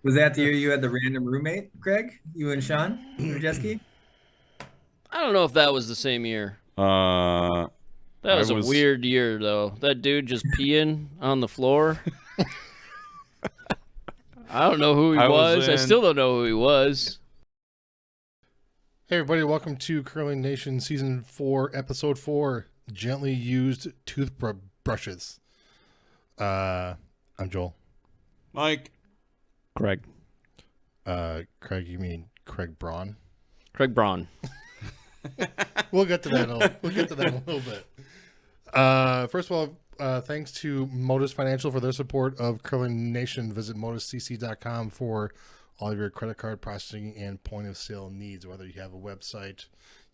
Was that the year you had the random roommate, Craig? You and Sean Rajeski? I don't know if that was the same year. Uh, That was a weird year, though. That dude just peeing on the floor. I don't know who he was. I still don't know who he was. Hey, everybody. Welcome to Curling Nation Season 4, Episode 4, Gently Used Toothbrushes. I'm Joel. Mike. Craig. Craig, you mean Craig Braun? Craig Braun. We'll get to that in a little bit. First of all, thanks to Modus Financial for their support of Curling Nation. Visit moduscc.com for all of your credit card processing and point of sale needs. Whether you have a website,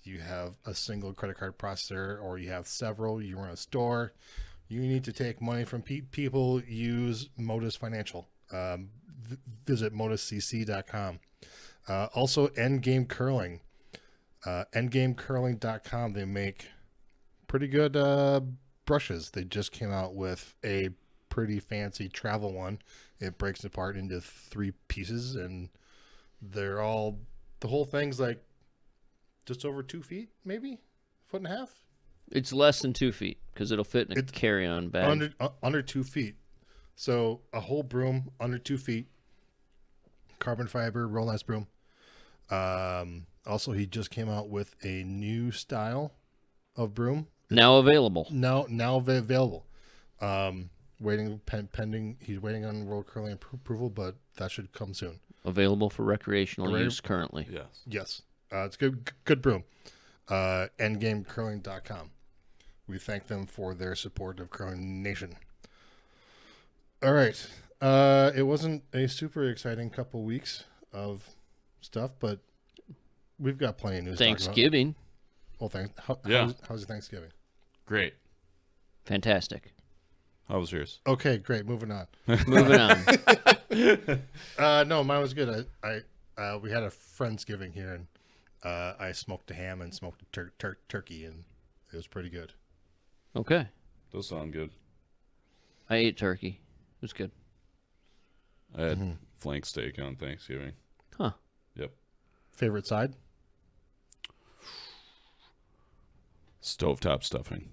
you have a single credit card processor, or you have several, you run a store, you need to take money from people, use Modus Financial. Visit moduscc.com. Also, Endgame Curling. Endgamecurling.com. They make pretty good brushes. They just came out with a pretty fancy travel one. It breaks apart into 3 pieces, and they're all, the whole thing's like just over 2 feet, maybe 1.5 feet. It's less than 2 feet because it'll fit in a carry-on bag. Under 2 feet. So a whole broom under 2 feet, carbon fiber, real nice broom. Also, he just came out with a new style of broom. Now available. Now available. Pending. He's waiting on World Curling approval, but that should come soon. Available for recreational use currently. Yes. It's good broom. Endgamecurling.com. We thank them for their support of Curling Nation. All right. It wasn't a super exciting couple weeks of stuff, but we've got plenty of news. Thanksgiving. Well, thanks. How's your Thanksgiving? Great. Fantastic. How was yours? Okay, great. Moving on. No, mine was good. We had a Friendsgiving here, and I smoked a ham and smoked a turkey, and it was pretty good. Okay. Those sound good. I ate turkey. It was good. I had flank steak on Thanksgiving. Huh. Yep. Favorite side? Stovetop stuffing.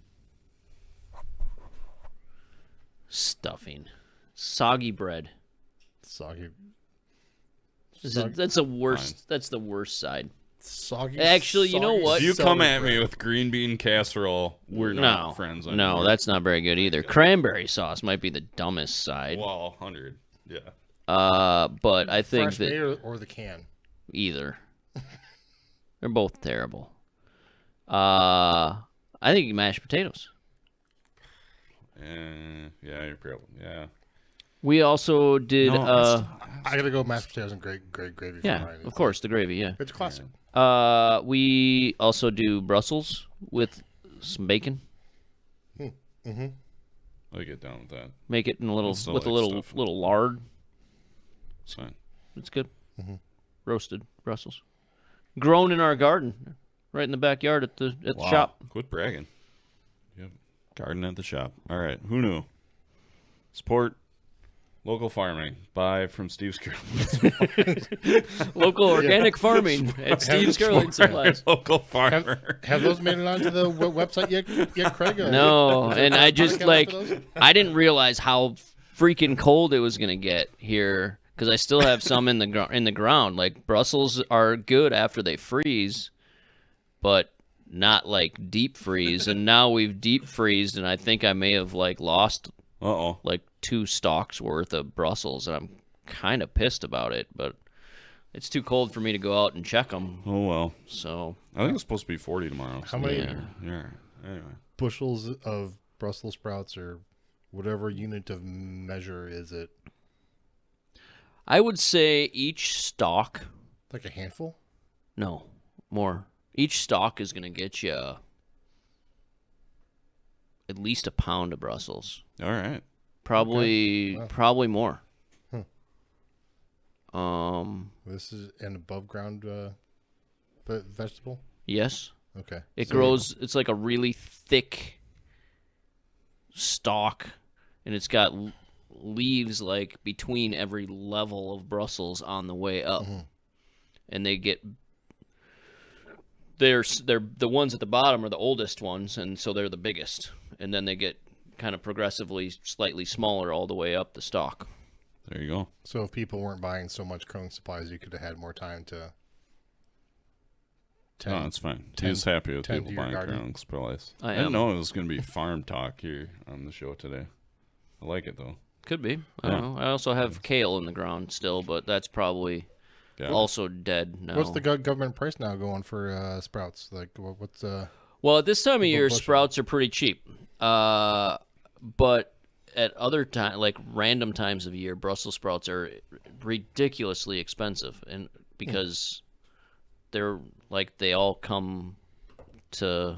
Stuffing. Soggy bread. Soggy. That's the worst. Fine. That's the worst side. Soggy. Actually, you know what? If you come at me with green bean casserole, we're not friends anymore. No, that's not very good either. Cranberry sauce might be the dumbest side. Well, 100. Yeah. But I think fresh made or the can. Either. They're both terrible. I think mashed potatoes. Yeah, you're probably, yeah. We also did. I gotta go mashed potatoes and great gravy. Yeah, of course, the gravy. Yeah, it's classic. We also do Brussels with some bacon. Mm-hmm. I'll get down with that. Make it in a little lard. It's fine. It's good. Mm-hmm. Roasted Brussels, grown in our garden, right in the backyard at the shop. Quit bragging. Yep. Garden at the shop. All right. Who knew? Support local farming. Buy from Steve's Curling. Local organic farming at Steve's Curling Supplies. Local farmer. Have those made it onto the website yet, Craig? No, and I just I didn't realize how freaking cold it was gonna get here because I still have some in the ground. Like Brussels are good after they freeze, but not like deep freeze. And now we've deep freezed, and I think I may have lost like 2 stalks worth of Brussels, and I'm kind of pissed about it. But it's too cold for me to go out and check them. Oh well. So I think it's supposed to be 40 tomorrow. How many Anyway. bushels of Brussels sprouts or whatever unit of measure is it? I would say each stalk. Like a handful? No, more. Each stalk is going to get you at least a pound of Brussels. All right. Probably more. This is an above ground vegetable? Yes. Okay. It grows, it's like a really thick stalk, and it's got leaves like between every level of Brussels on the way up, and they're the ones at the bottom are the oldest ones, and so they're the biggest, and then they get kind of progressively slightly smaller all the way up the stalk. There you go. So if people weren't buying so much curling supplies, you could have had more time to. No, that's fine. He's happy with people buying curling supplies. I didn't know it was going to be farm talk here on the show today. I like it, though. Could be. I don't know. I also have kale in the ground still, but that's probably also dead now. What's the government price now going for sprouts? Like, what's Well, at this time of year, sprouts are pretty cheap. But at other times, like random times of year, Brussels sprouts are ridiculously expensive, and because they're like they all come to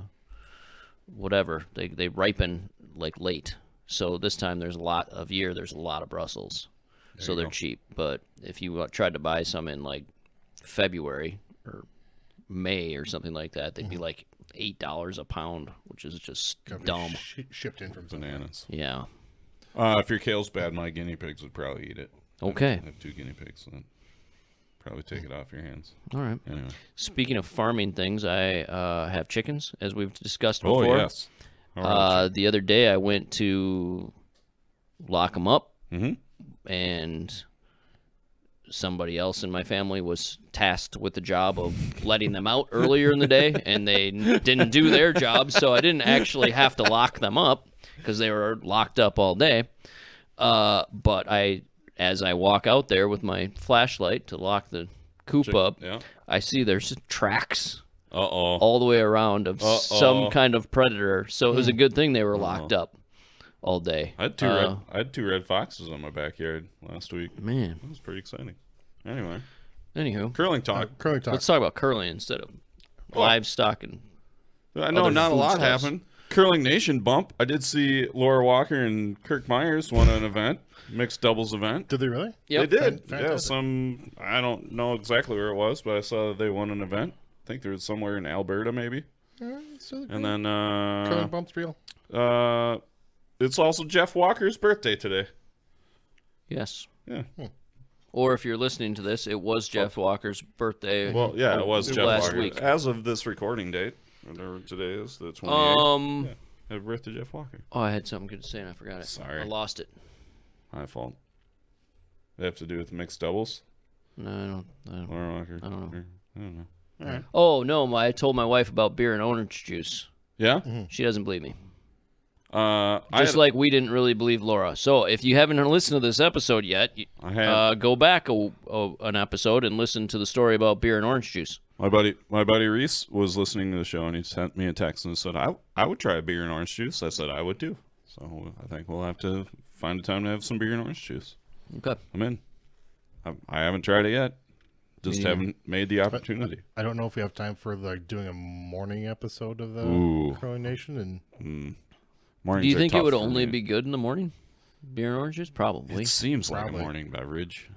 whatever they ripen like late. So this time there's a lot of Brussels, so they're cheap. But if you tried to buy some in like February or May or something like that, they'd be like $8 a pound, which is just dumb. Shipped in from Bananas. Yeah. If your kale's bad, my guinea pigs would probably eat it. Okay. I have 2 guinea pigs, so probably take it off your hands. All right. Anyway. Speaking of farming things, I have chickens, as we've discussed before. Oh, yes. The other day I went to lock them up, Mm-hmm. and somebody else in my family was tasked with the job of letting them out earlier in the day, and they didn't do their job, so I didn't actually have to lock them up because they were locked up all day. But as I walk out there with my flashlight to lock the coop up, I see there's tracks all the way around of some kind of predator. So it was a good thing they were locked up all day. I had two red foxes on my backyard last week. Man, that was pretty exciting. Anyway, anywho, curling talk. Let's talk about curling instead of livestock and. I know not a lot happened. Curling Nation bump. I did see Laura Walker and Kirk Myers won an event, mixed doubles event. Did they really? Yep. They did. Fantastic. I don't know exactly where it was, but I saw that they won an event. I think there was somewhere in Alberta, maybe. And then curling bump's real. It's also Jeff Walker's birthday today. Yes. Yeah. Or if you're listening to this, it was Jeff Walker's birthday. Well, yeah, it was Jeff last Walker. week. As of this recording date, whatever today is, the 28th. Happy birthday, Jeff Walker. Oh, I had something good to say and I forgot it. Sorry. I lost it. My fault. They have to do with mixed doubles? No, I don't. Laura Walker. I don't know. I don't know. All right. Oh, no, I told my wife about beer and orange juice. Yeah? She doesn't believe me. Like we didn't really believe Laura. So if you haven't listened to this episode yet, go back an episode and listen to the story about beer and orange juice. My buddy Reese was listening to the show, and he sent me a text and said, I would try a beer and orange juice. I said I would too. So I think we'll have to find a time to have some beer and orange juice. Okay. I'm in. I haven't tried it yet. Just haven't made the opportunity. I don't know if we have time for like doing a morning episode of the Curling Nation. And do you think it would only be good in the morning? Beer and orange juice? Probably. It seems like a morning beverage,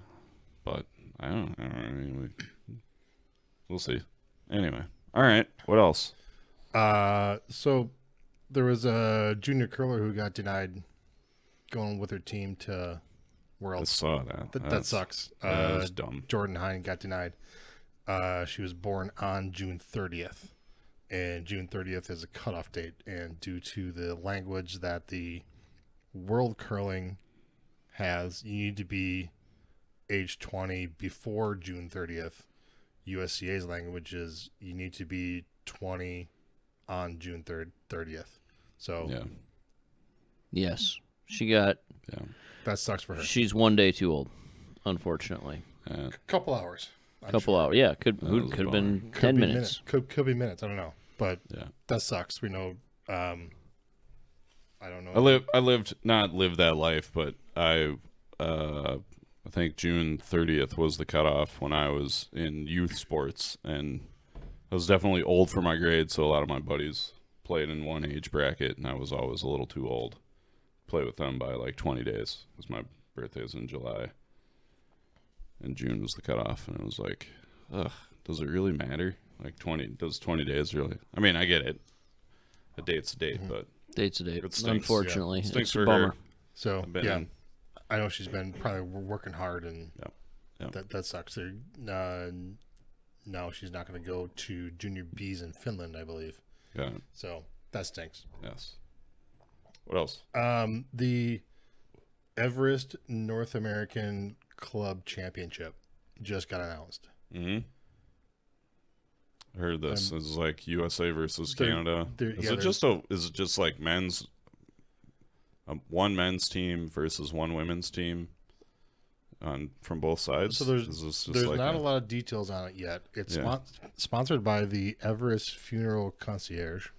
but I don't know. I mean, we'll see. Anyway, all right. What else? So there was a junior curler who got denied going with her team to Worlds. I saw that. That sucks. That's dumb. Jordan Hine got denied. She was born on June 30th. And June 30th is a cutoff date. And due to the language that the World Curling has, you need to be age 20 before June 30th. USCA's language is you need to be 20 on June 30th. So, yes, she got. Yeah, that sucks for her. She's one day too old, unfortunately. Couple hours. Hours. Yeah, could have been 10 minutes. Could be minutes. I don't know, but that sucks. We know. I don't know. I not lived that life, but I think June 30th was the cutoff when I was in youth sports, and I was definitely old for my grade, so a lot of my buddies played in one age bracket, and I was always a little too old to play with them by like 20 days, because my birthday is in July, and June was the cutoff, and it was like, ugh, does it really matter? Like 20 days really? I mean, I get it. A date's a date, but... Date's a date. It stinks. Unfortunately. It stinks it's for a bummer. her. So, I know she's been probably working hard, and Yep. that sucks. Now she's not going to go to junior B's in Finland, I believe. Yeah. So that stinks. Yes. What else? The Everest North American Club Championship just got announced. Mm-hmm. I heard this. It's like USA versus they're- Canada. they're- Is yeah, it just like men's? One men's team versus one women's team from both sides. So there's Is this just there's like not a lot of details on it yet. It's Yeah. sponsored by the Everest Funeral Concierge,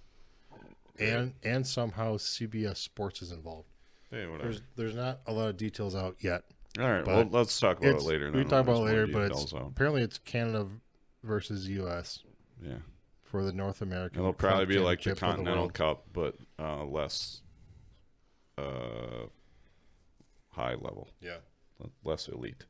and somehow CBS Sports is involved. Hey, whatever. There's not a lot of details out yet. All right. but Well, let's talk about it It's- later. We then talk about it when later, there's but more it's, details out. apparently it's Canada versus US Yeah. for the North American. It'll probably Club be like the Championship of Continental World. Cup, but less high level, Yeah, less elite.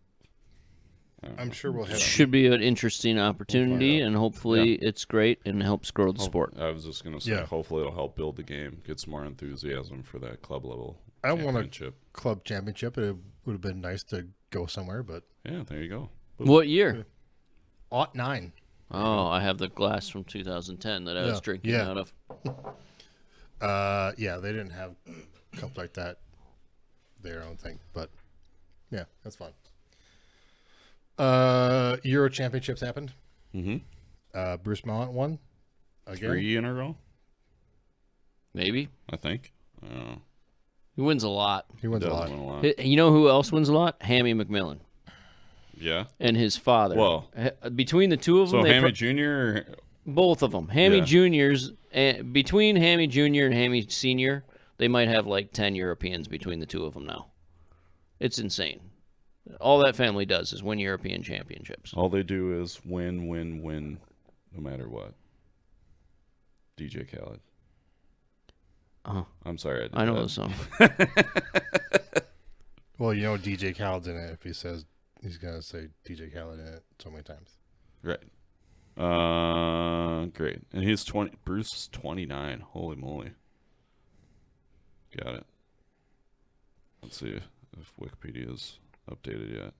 I don't I'm know. sure we'll have. Should be an interesting opportunity, out. and hopefully it's great and helps grow the sport. I was just gonna say, Yeah. hopefully it'll help build the game, get some more enthusiasm for that club level I want a championship. club championship. It would have been nice to go somewhere, but Yeah, there you go. What year? 09. Oh, I have the glass from 2010 that I was Yeah, drinking yeah. out of. Yeah, they didn't have cups like that there, I don't think. But yeah, that's fun. Euro Championships happened. Mm-hmm. Bruce Mount won again. 3 in a row, Maybe. I think. I don't know. He wins a lot. He wins a Does lot. win a lot. You know who else wins a lot? Hammy McMillan Yeah. and his father. Well, between the two of them, so they Hammy Jr. both of them. Hammy Yeah. Juniors, between Hammy Jr. and Hammy Senior, they might have like 10 Europeans between the two of them now. It's insane. All that family does is win European championships. All they do is win, win, win, no matter what. DJ Khaled. Uh-huh. I'm sorry. I did I know that. the song. Well, you know DJ Khaled's in it. If he says he's gonna say DJ Khaled in it so many times. Right. Great. And he's 20. Bruce is 29. Holy moly. Got it. Let's see if Wikipedia's updated yet.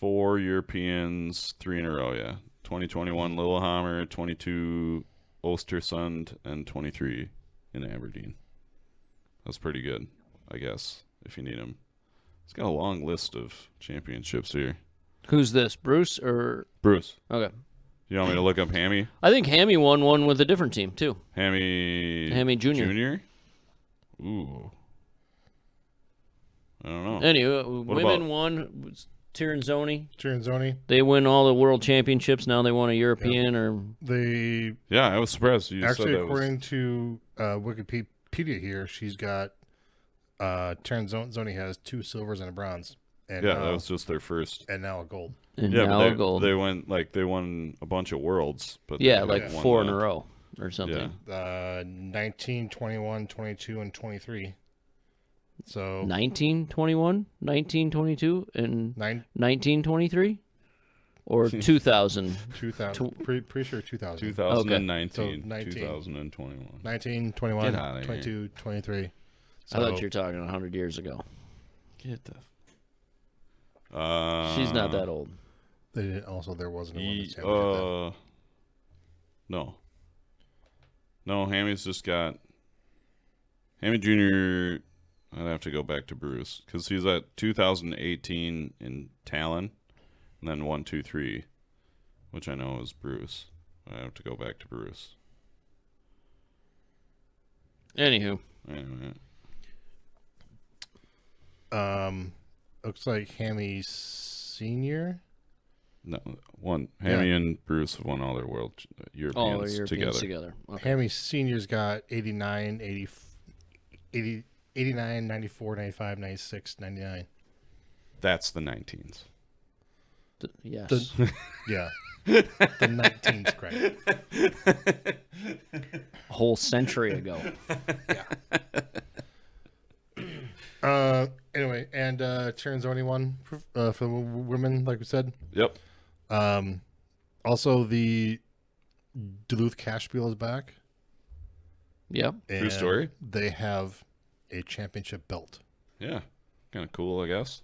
4 Europeans, 3 in a row, yeah. 2021 Lillehammer, 22 Ostersund, and 23 in Aberdeen. That's pretty good, I guess, if you need him. He's got a long list of championships here. Who's this? Bruce or Bruce, okay? you want me to look up Hammy? I think Hammy won one with a different team too. Hammy Jr. Jr.? Ooh. I don't know. Anyway, What women about- won. Was Tiranzoni. Tiranzoni, They win all the world championships. Now they won a European or they Yeah, I was surprised you actually, said that according to Wikipedia here, she's got Tiranzoni has 2 silvers and a bronze, and Yeah, now, that was just their first. and now a gold. and Yeah, now but gold. they won a bunch of worlds, but they Yeah, haven't like won 4 in the- a row or something. 19, 21, 22, and 23. So 19, 21, 19, 22, and 19, 1923? Or 2000? 2000. Pretty sure 2000. 2019, So 19. 2021. 19, 21, Get outta here. 22, 23. I So, thought you were talking 100 years ago. Get the. She's not that old. they didn't, also, there wasn't a women's championship then. No, Hammy's just got. Hammy Jr. I'd have to go back to Bruce because he's at 2018 in Talon, and then 1, 2, 3, which I know is Bruce. I have to go back to Bruce. Anywho, Anyway, Looks like Hammy Senior. no one. Hammy and Bruce have won all their world all Europeans, the Europeans together. together. Okay. Hammy Senior's got 89, 89, 94, 95, 96, 99. That's the 19s. Yes. Yeah. The 19's correct. A whole century ago. Anyway, and Tiranzoni won for the women, like we said. Yep. Also, the Duluth Cash Spiel is back. Yep. True and story. They have a championship belt. Yeah. Kind of cool, I guess.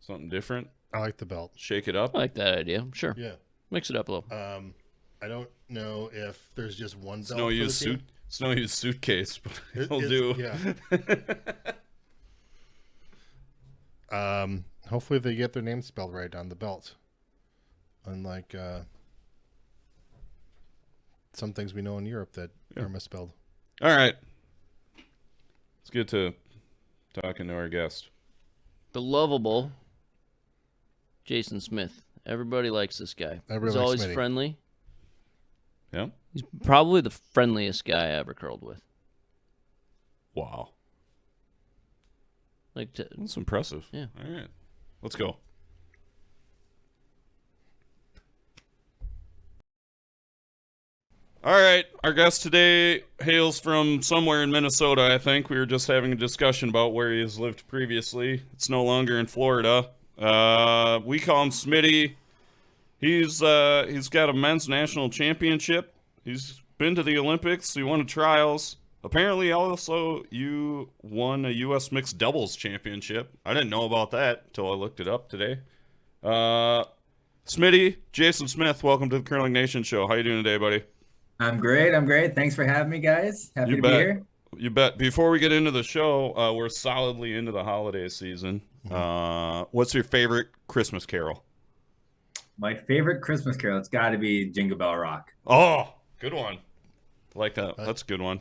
Something different. I like the belt. Shake it up. I like that idea. Sure. Yeah. Mix it up a little. I don't know if there's just one belt. Snow used suitcase, but it'll do. Yeah. Hopefully they get their name spelled right on the belt. Unlike some things we know in Europe that are misspelled. All right. Let's get to talking to our guest. The lovable Jason Smith. Everybody likes this guy. He's always Smitty. friendly. Yeah. He's probably the friendliest guy I ever curled with. Wow. That's impressive. Yeah. All right. Let's go. All right. Our guest today hails from somewhere in Minnesota, I think. We were just having a discussion about where he has lived previously. It's no longer in Florida. We call him Smitty. He's got a men's national championship. He's been to the Olympics. He won the trials. Apparently, also, you won a U.S. mixed doubles championship. I didn't know about that until I looked it up today. Smitty, Jason Smith, welcome to the Curling Nation show. How you doing today, buddy? I'm great. Thanks for having me, guys. Happy to be here. You bet. Before we get into the show, we're solidly into the holiday season. What's your favorite Christmas carol? My favorite Christmas carol, it's got to be Jingle Bell Rock. Oh, good one. I like that. That's a good one.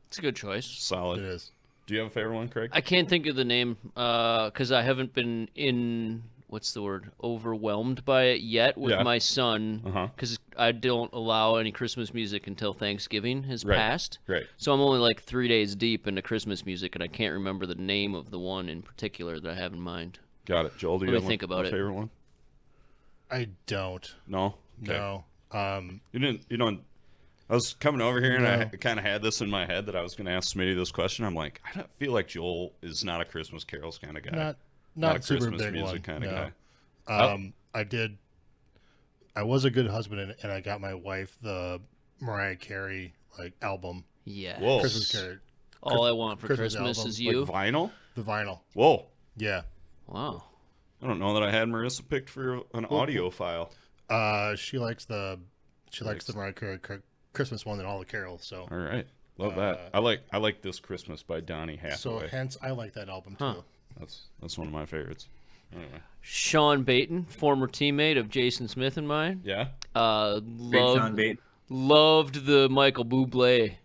It's a good choice. Solid. It is. Do you have a favorite one, Craig? I can't think of the name because I haven't been overwhelmed by it yet with my son because I don't allow any Christmas music until Thanksgiving has passed. Right. So I'm only like 3 days deep into Christmas music, and I can't remember the name of the one in particular that I have in mind. Got it. Joel, do you Let have me think about a it. favorite one? I don't. No? Okay. No. You don't. I was coming over here and I kind of had this in my head that I was going to ask Smitty this question. I'm like, I don't feel like Joel is not a Christmas carols kind of guy. Not a super Christmas big music one. kind of guy. I was a good husband and I got my wife the Mariah Carey album. Yeah. Whoa. Christmas Carey. All I want for Christmas Christmas album. is you. Like vinyl? The vinyl. Whoa. Yeah. Wow. I don't know that I had Marissa picked for an audio file. She likes the Mariah Carey Christmas one and all the carols. So all right, love that. I like This Christmas by Donny Hathaway. So hence I like that album too. That's one of my favorites. Anyway. Sean Baton, former teammate of Jason Smith and mine. Yeah. Sean Baton. Loved the Michael Bublé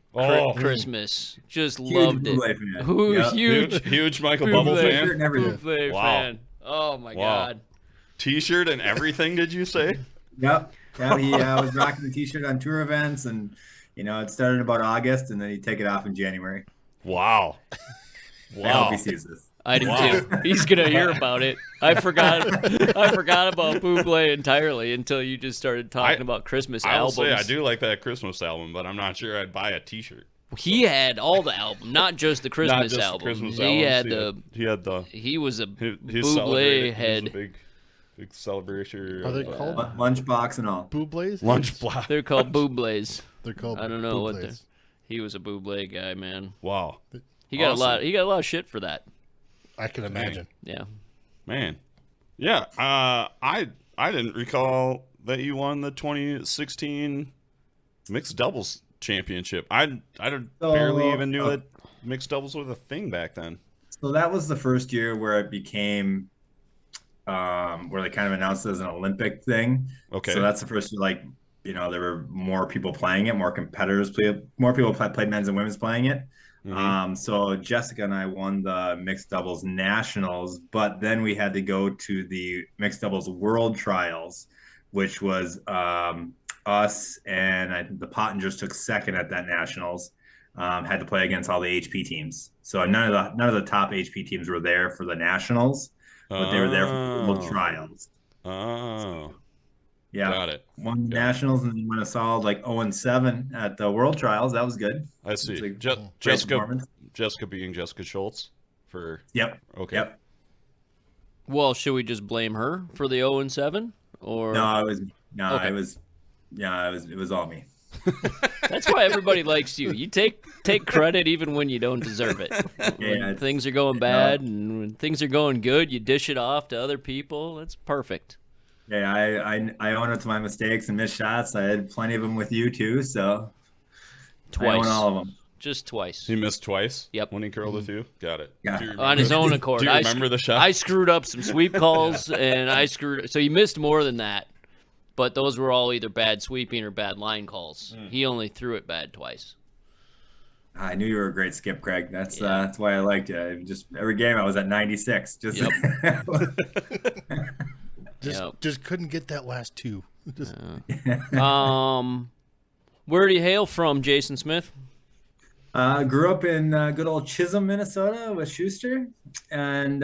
Christmas. Just Huge loved it. Bublé fan. Huge Michael Bubble fan. Bublé fan. Oh my God. T-shirt and everything, did you say? Yep. Yeah, he was rocking the T-shirt on tour events, and it started about August, and then he'd take it off in January. Wow. I hope he sees this. I do too. He's gonna hear about it. I forgot about Bublé entirely until you just started talking about Christmas albums. I will say I do like that Christmas album, but I'm not sure I'd buy a T-shirt. He had all the album, not just the Christmas album. He was a Bublé head. He was a big celebration. Are they called lunchbox and all? Bublés? Lunchbox. They're called Bublés. They're called. I don't know Bublés. what they're. He was a Bublé guy, man. Wow. He got a lot. He got a lot of shit for that. I can imagine. Yeah. Man. Yeah. I didn't recall that you won the 2016 mixed doubles championship. I barely even knew that mixed doubles was a thing back then. So that was the first year where it became where they kind of announced it as an Olympic thing. Okay. So that's the first year, there were more people playing it, more competitors played, more people played men's and women's playing it. Mm-hmm. So Jessica and I won the mixed doubles nationals, but then we had to go to the mixed doubles world trials, which was us and the Pottingers took second at that nationals. Had to play against all the HP teams. So none of the top HP teams were there for the nationals, but they were there for the world trials. Oh. Yeah. Got it. Won nationals and went a solid 0-7 at the world trials. That was good. I see. Jessica being Jessica Schultz for. Yep. Okay. Yep. Well, should we just blame her for the 0-7? Or it was all me. That's why everybody likes you. You take credit even when you don't deserve it. Yeah, When things are going bad and when things are going good, you dish it off to other people. That's perfect. Yeah, I own up to my mistakes and missed shots. I had plenty of them with you too, so I own Twice. all of them. Just twice. He missed twice. Yep. When he curled with you. Got it. Yeah. Do you On his own accord. Do you remember the shot? I screwed up some sweep calls, and so he missed more than that. But those were all either bad sweeping or bad line calls. He only threw it bad twice. I knew you were a great skip, Craig. That's why I liked you. Just every game I was at 96. Just Just couldn't get that last two. Where do you hail from, Jason Smith? Grew up in good old Chisholm, Minnesota with Schuster, and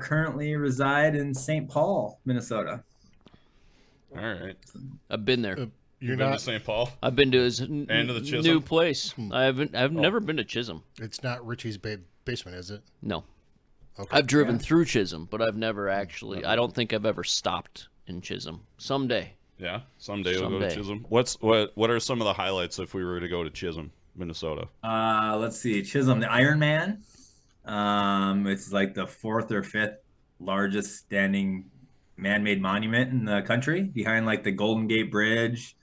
currently reside in St. Paul, Minnesota. All right. I've been there. You've been to St. Paul? I've been to his to the Chisholm? new place. I've never been to Chisholm. It's not Richie's basement, is it? No. Okay. I've driven through Chisholm, but I've never actually. I don't think I've ever stopped in Chisholm. Someday. Yeah, someday we'll go to Chisholm. What are some of the highlights if we were to go to Chisholm, Minnesota? Let's see, Chisholm, the Iron Man. It's like the 4th or 5th largest standing man-made monument in the country, behind like the Golden Gate Bridge,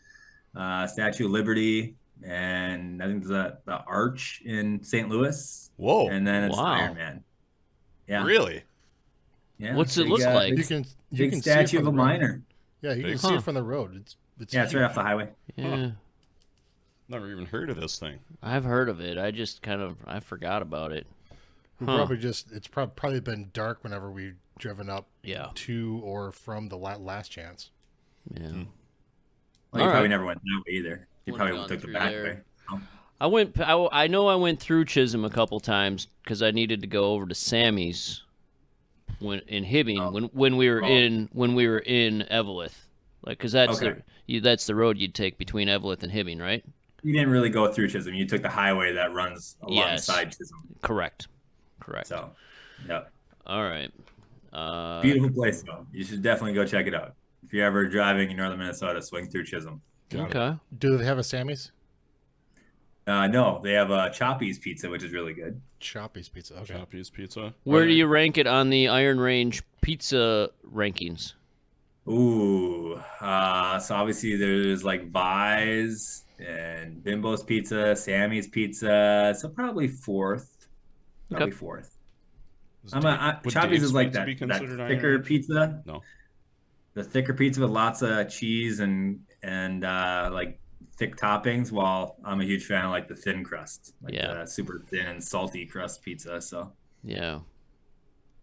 Statue of Liberty, and I think there's the Arch in St. Louis. Whoa! And then it's the Iron Man. Yeah. Really? Yeah. What's it look like? You can Big see it statue from of a the road. miner. Yeah, you can see it from the road. It's Yeah, it's right off the highway. Yeah. Never even heard of this thing. I've heard of it. I just I forgot about it. It's probably been dark whenever we've driven up to or from the last chance. Yeah. Well, you probably never went that way either. You probably took the back way. I know I went through Chisholm a couple times because I needed to go over to Sammy's in Hibbing when we were in Eveleth, like because that's the road you'd take between Eveleth and Hibbing, right? You didn't really go through Chisholm. You took the highway that runs alongside Chisholm. Correct. So, yep. All right. Beautiful place though. You should definitely go check it out. If you're ever driving in northern Minnesota, swing through Chisholm. Okay. Do they have a Sammy's? No, they have a Choppy's Pizza, which is really good. Choppy's Pizza. Okay. Choppy's Pizza. Where do you rank it on the Iron Range pizza rankings? Ooh, so obviously there's like Vi's and Bimbo's Pizza, Sammy's Pizza. So probably fourth. Choppy's is like that thicker pizza. No. The thicker pizza with lots of cheese and like thick toppings, while I'm a huge fan of like the thin crust, the super thin and salty crust pizza. So yeah,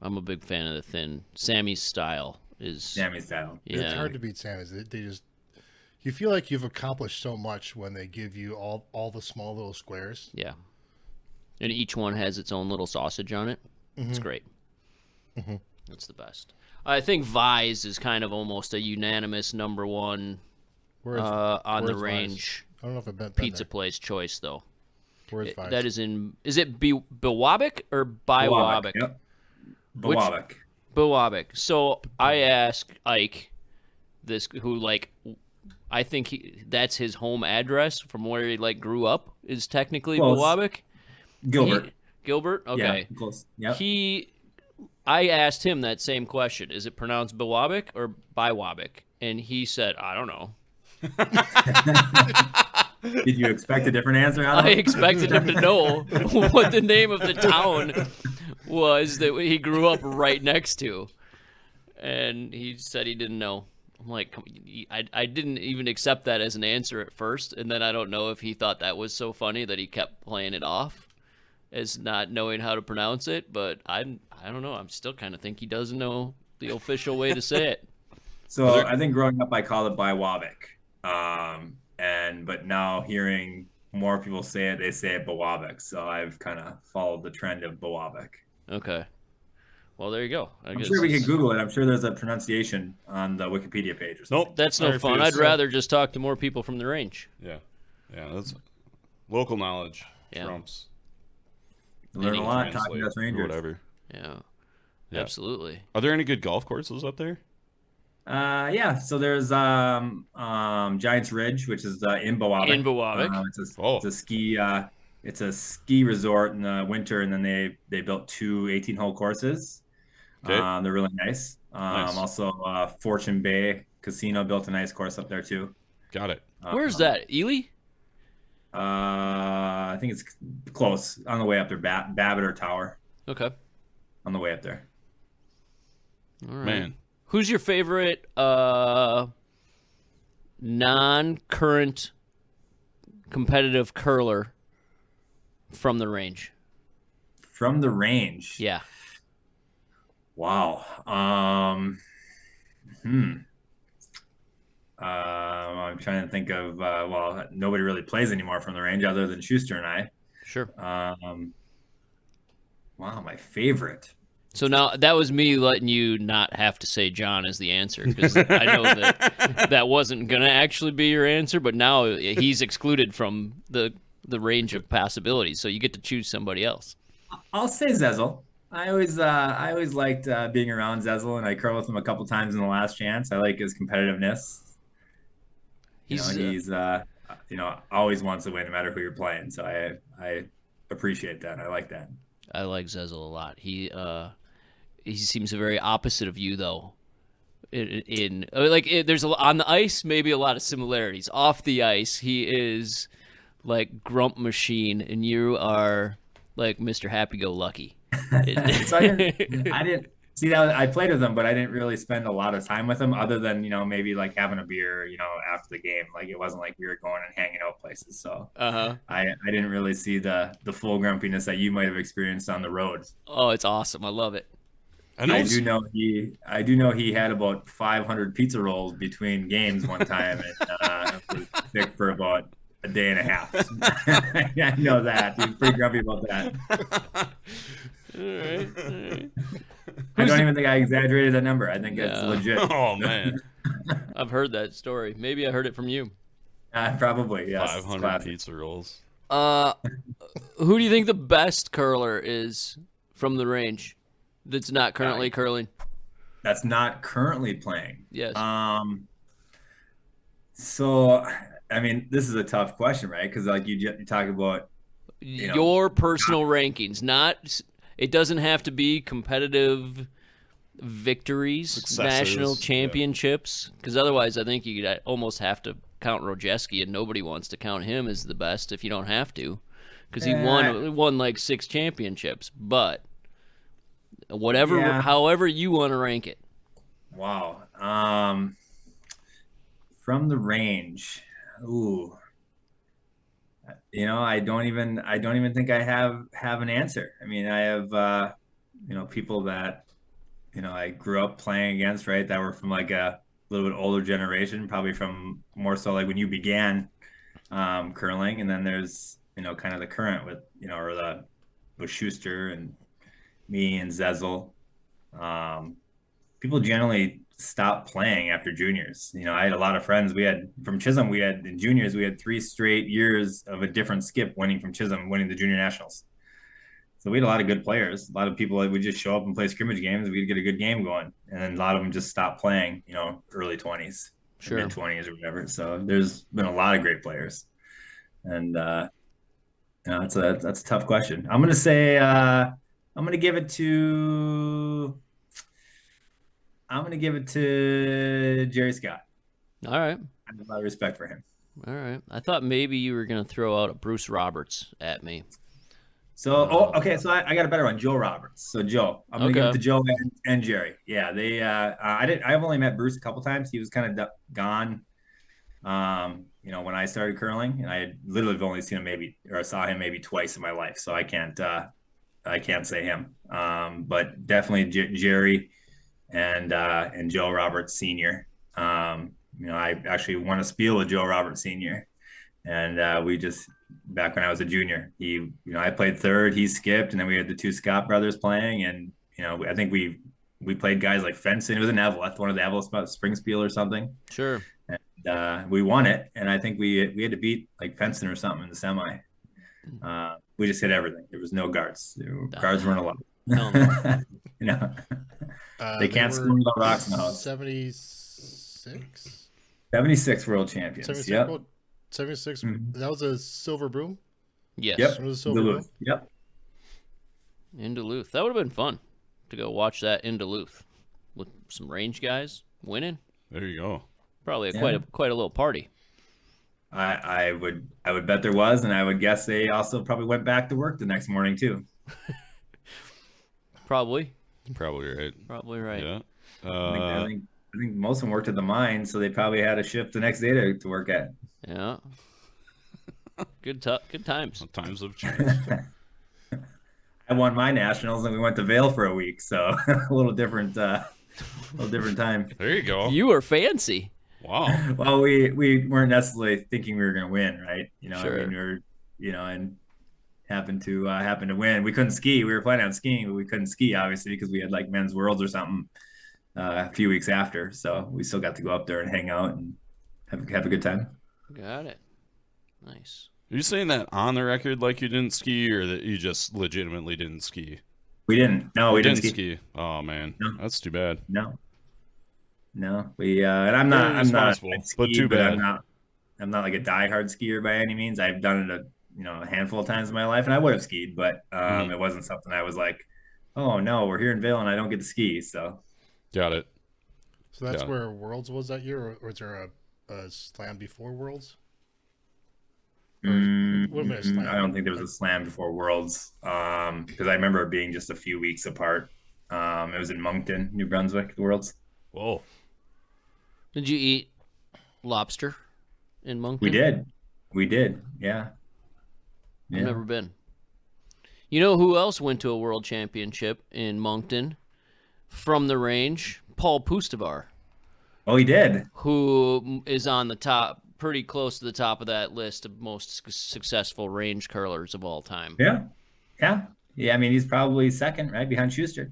I'm a big fan of the thin. Sammy's style. Yeah, it's hard to beat Sammy's. They just, you feel like you've accomplished so much when they give you all the small little squares. Yeah, and each one has its own little sausage on it. It's great. That's the best. I think Vi's is kind of almost a unanimous number one on the range. I don't know if I've been pizza place choice though. Where's Vi's? That is is it Biwabik or Biwabik? Yep. Biwabik. Biwabik. So I asked Ike, I think that's his home address from where he grew up is technically Biwabik. Gilbert. Okay. Yeah, close. Yep. I asked him that same question. Is it pronounced Biwabik or Biwabik? And he said, I don't know. Did you expect a different answer out of I him? expected him to know what the name of the town was that he grew up right next to. And he said he didn't know. I'm like, I didn't even accept that as an answer at first. And then I don't know if he thought that was so funny that he kept playing it off as not knowing how to pronounce it. But I don't know. I'm still kind of think he doesn't know the official way to say it. So I think growing up, I called it Biwabik. But now hearing more people say it, they say it Biwabik. So I've kind of followed the trend of Biwabik. Okay. Well, there you go. I'm sure we could Google it. I'm sure there's a pronunciation on the Wikipedia page or something. Nope, that's no fun. I'd rather just talk to more people from the range. Yeah. That's local knowledge trumps. Learn a lot talking to us Rangers. Whatever. Yeah. Absolutely. Are there any good golf courses up there? Yeah. So there's Giants Ridge, which is in Bowavic. In Bowavic. It's a ski it's a ski resort in the winter, and then they built two 18-hole courses. Okay. They're really nice. Nice. Also, Fortune Bay Casino built a nice course up there too. Got it. Where's that? Ely? I think it's close on the way up there. Babbiter Tower Okay. on the way up there. All right. Man. Who's your favorite non-current competitive curler from the range? From the range. Yeah. Wow. I'm trying to think of well, nobody really plays anymore from the range other than Schuster and I. Sure. Wow, my favorite. So now that was me letting you not have to say John as the answer, because I know that wasn't going to actually be your answer, but now he's excluded from the range of possibilities, so you get to choose somebody else. I'll say Zezel. I always liked being around Zezel, and I curled with him a couple times in the last chance. I like his competitiveness. He's always wants to win no matter who you're playing. So I appreciate that. I like that. I like Zezel a lot. He seems very opposite of you, though. There's on the ice maybe a lot of similarities. Off the ice, he is like Grump Machine, and you are like Mr. Happy-Go-Lucky. So I didn't see that. I played with him, but I didn't really spend a lot of time with him, other than maybe like having a beer, after the game. Like it wasn't like we were going and hanging out places. So I didn't really see the full grumpiness that you might have experienced on the road. Oh, it's awesome! I love it. I do know he had about 500 pizza rolls between games one time, and was sick for about a day and a half. I know that. He was pretty grumpy about that. All right. I don't even think I exaggerated that number. I think it's legit. Oh, man. I've heard that story. Maybe I heard it from you. Probably, yes. 500 pizza rolls. Who do you think the best curler is from the range that's not currently curling? That's not currently playing. Yes. So, I mean, this is a tough question, right? Because like you talk about your personal rankings, not. It doesn't have to be competitive victories, Successes, national championships, because otherwise I think you could almost have to count Rojeski, and nobody wants to count him as the best if you don't have to, because he won like 6 championships. But however you want to rank it. Wow. From the range, ooh. I don't even think I have an answer. I mean, I have people that I grew up playing against, right? That were from like a little bit older generation, probably from more so like when you began curling, and then there's kind of the current with with Schuster and me and Zezel. People generally stop playing after juniors. I had a lot of friends. We had from Chisholm. We had in juniors. We had 3 straight years of a different skip winning from Chisholm, winning the junior nationals. So we had a lot of good players. A lot of people that would just show up and play scrimmage games. We'd get a good game going, and then a lot of them just stopped playing. Early 20s, sure, mid 20s or whatever. So there's been a lot of great players, and that's a tough question. I'm gonna say I'm gonna give it to Jerry Scott. All right. I have a lot of respect for him. All right. I thought maybe you were going to throw out a Bruce Roberts at me. So, okay. So I got a better one, Joe Roberts. So Joe, I'm going to give it to Joe and Jerry. Yeah, I've only met Bruce a couple times. He was kind of gone, when I started curling, and I had literally only seen him saw him maybe twice in my life. So I can't say him. But definitely Jerry and Joe Roberts Sr. I actually won a spiel with Joe Roberts Sr. And we just, back when I was a junior, I played third, he skipped, and then we had the 2 Scott brothers playing. And, I think we played guys like Fenson. It was an Eveleth, one of the Eveleth spring spiel or something. Sure. And we won it. And I think we had to beat like Fenson or something in the semi. We just hit everything. There was no guards. Guards weren't allowed. No. They can't score without rocks in the house. 76 76? 76 world champions. 76 Yep. world, 76. Mhm. That was a silver broom? Yes. Yep. It was a silver broom? Duluth. Yep. In Duluth. That would have been fun to go watch that in Duluth with some range guys winning. There you go. Probably Yeah. quite a little party. I would bet there was, and I would guess they also probably went back to work the next morning too. Probably. Probably right. Probably right. Yeah. I think most of them worked at the mine, so they probably had a shift the next day to work at. Yeah. Good times. Times have changed. I won my nationals, and we went to Vail for a week, so a little different time. There you go. You were fancy. Wow. Well, we weren't necessarily thinking we were going to win, right? Sure. I mean, we were, and happened to win. We couldn't ski. We were planning on skiing, but we couldn't ski obviously because we had like men's worlds or something a few weeks after. So we still got to go up there and hang out and have a good time. Got it. Nice. Are you saying that on the record like you didn't ski, or that you just legitimately didn't ski? We didn't. No, we didn't ski. ski. Oh man, No. That's too bad. No. We and I'm not responsible, but too bad. I'm not like a diehard skier by any means. I've done it a handful of times in my life, and I would have skied, but it wasn't something I was like, oh no, we're here in Vail and I don't get to ski. So Got it. So that's where Worlds was that year, or was there a slam before Worlds? What am I, slam? I don't think there was a slam before Worlds because I remember it being just a few weeks apart. It was in Moncton, New Brunswick, the Worlds. Whoa. Did you eat lobster in Moncton? We did. Yeah. I've never been. You know who else went to a world championship in Moncton from the range? Paul Pustavar. Oh, he did. Who is on the top, pretty close to the top of that list of most successful range curlers of all time. Yeah. I mean, he's probably second, right behind Schuster.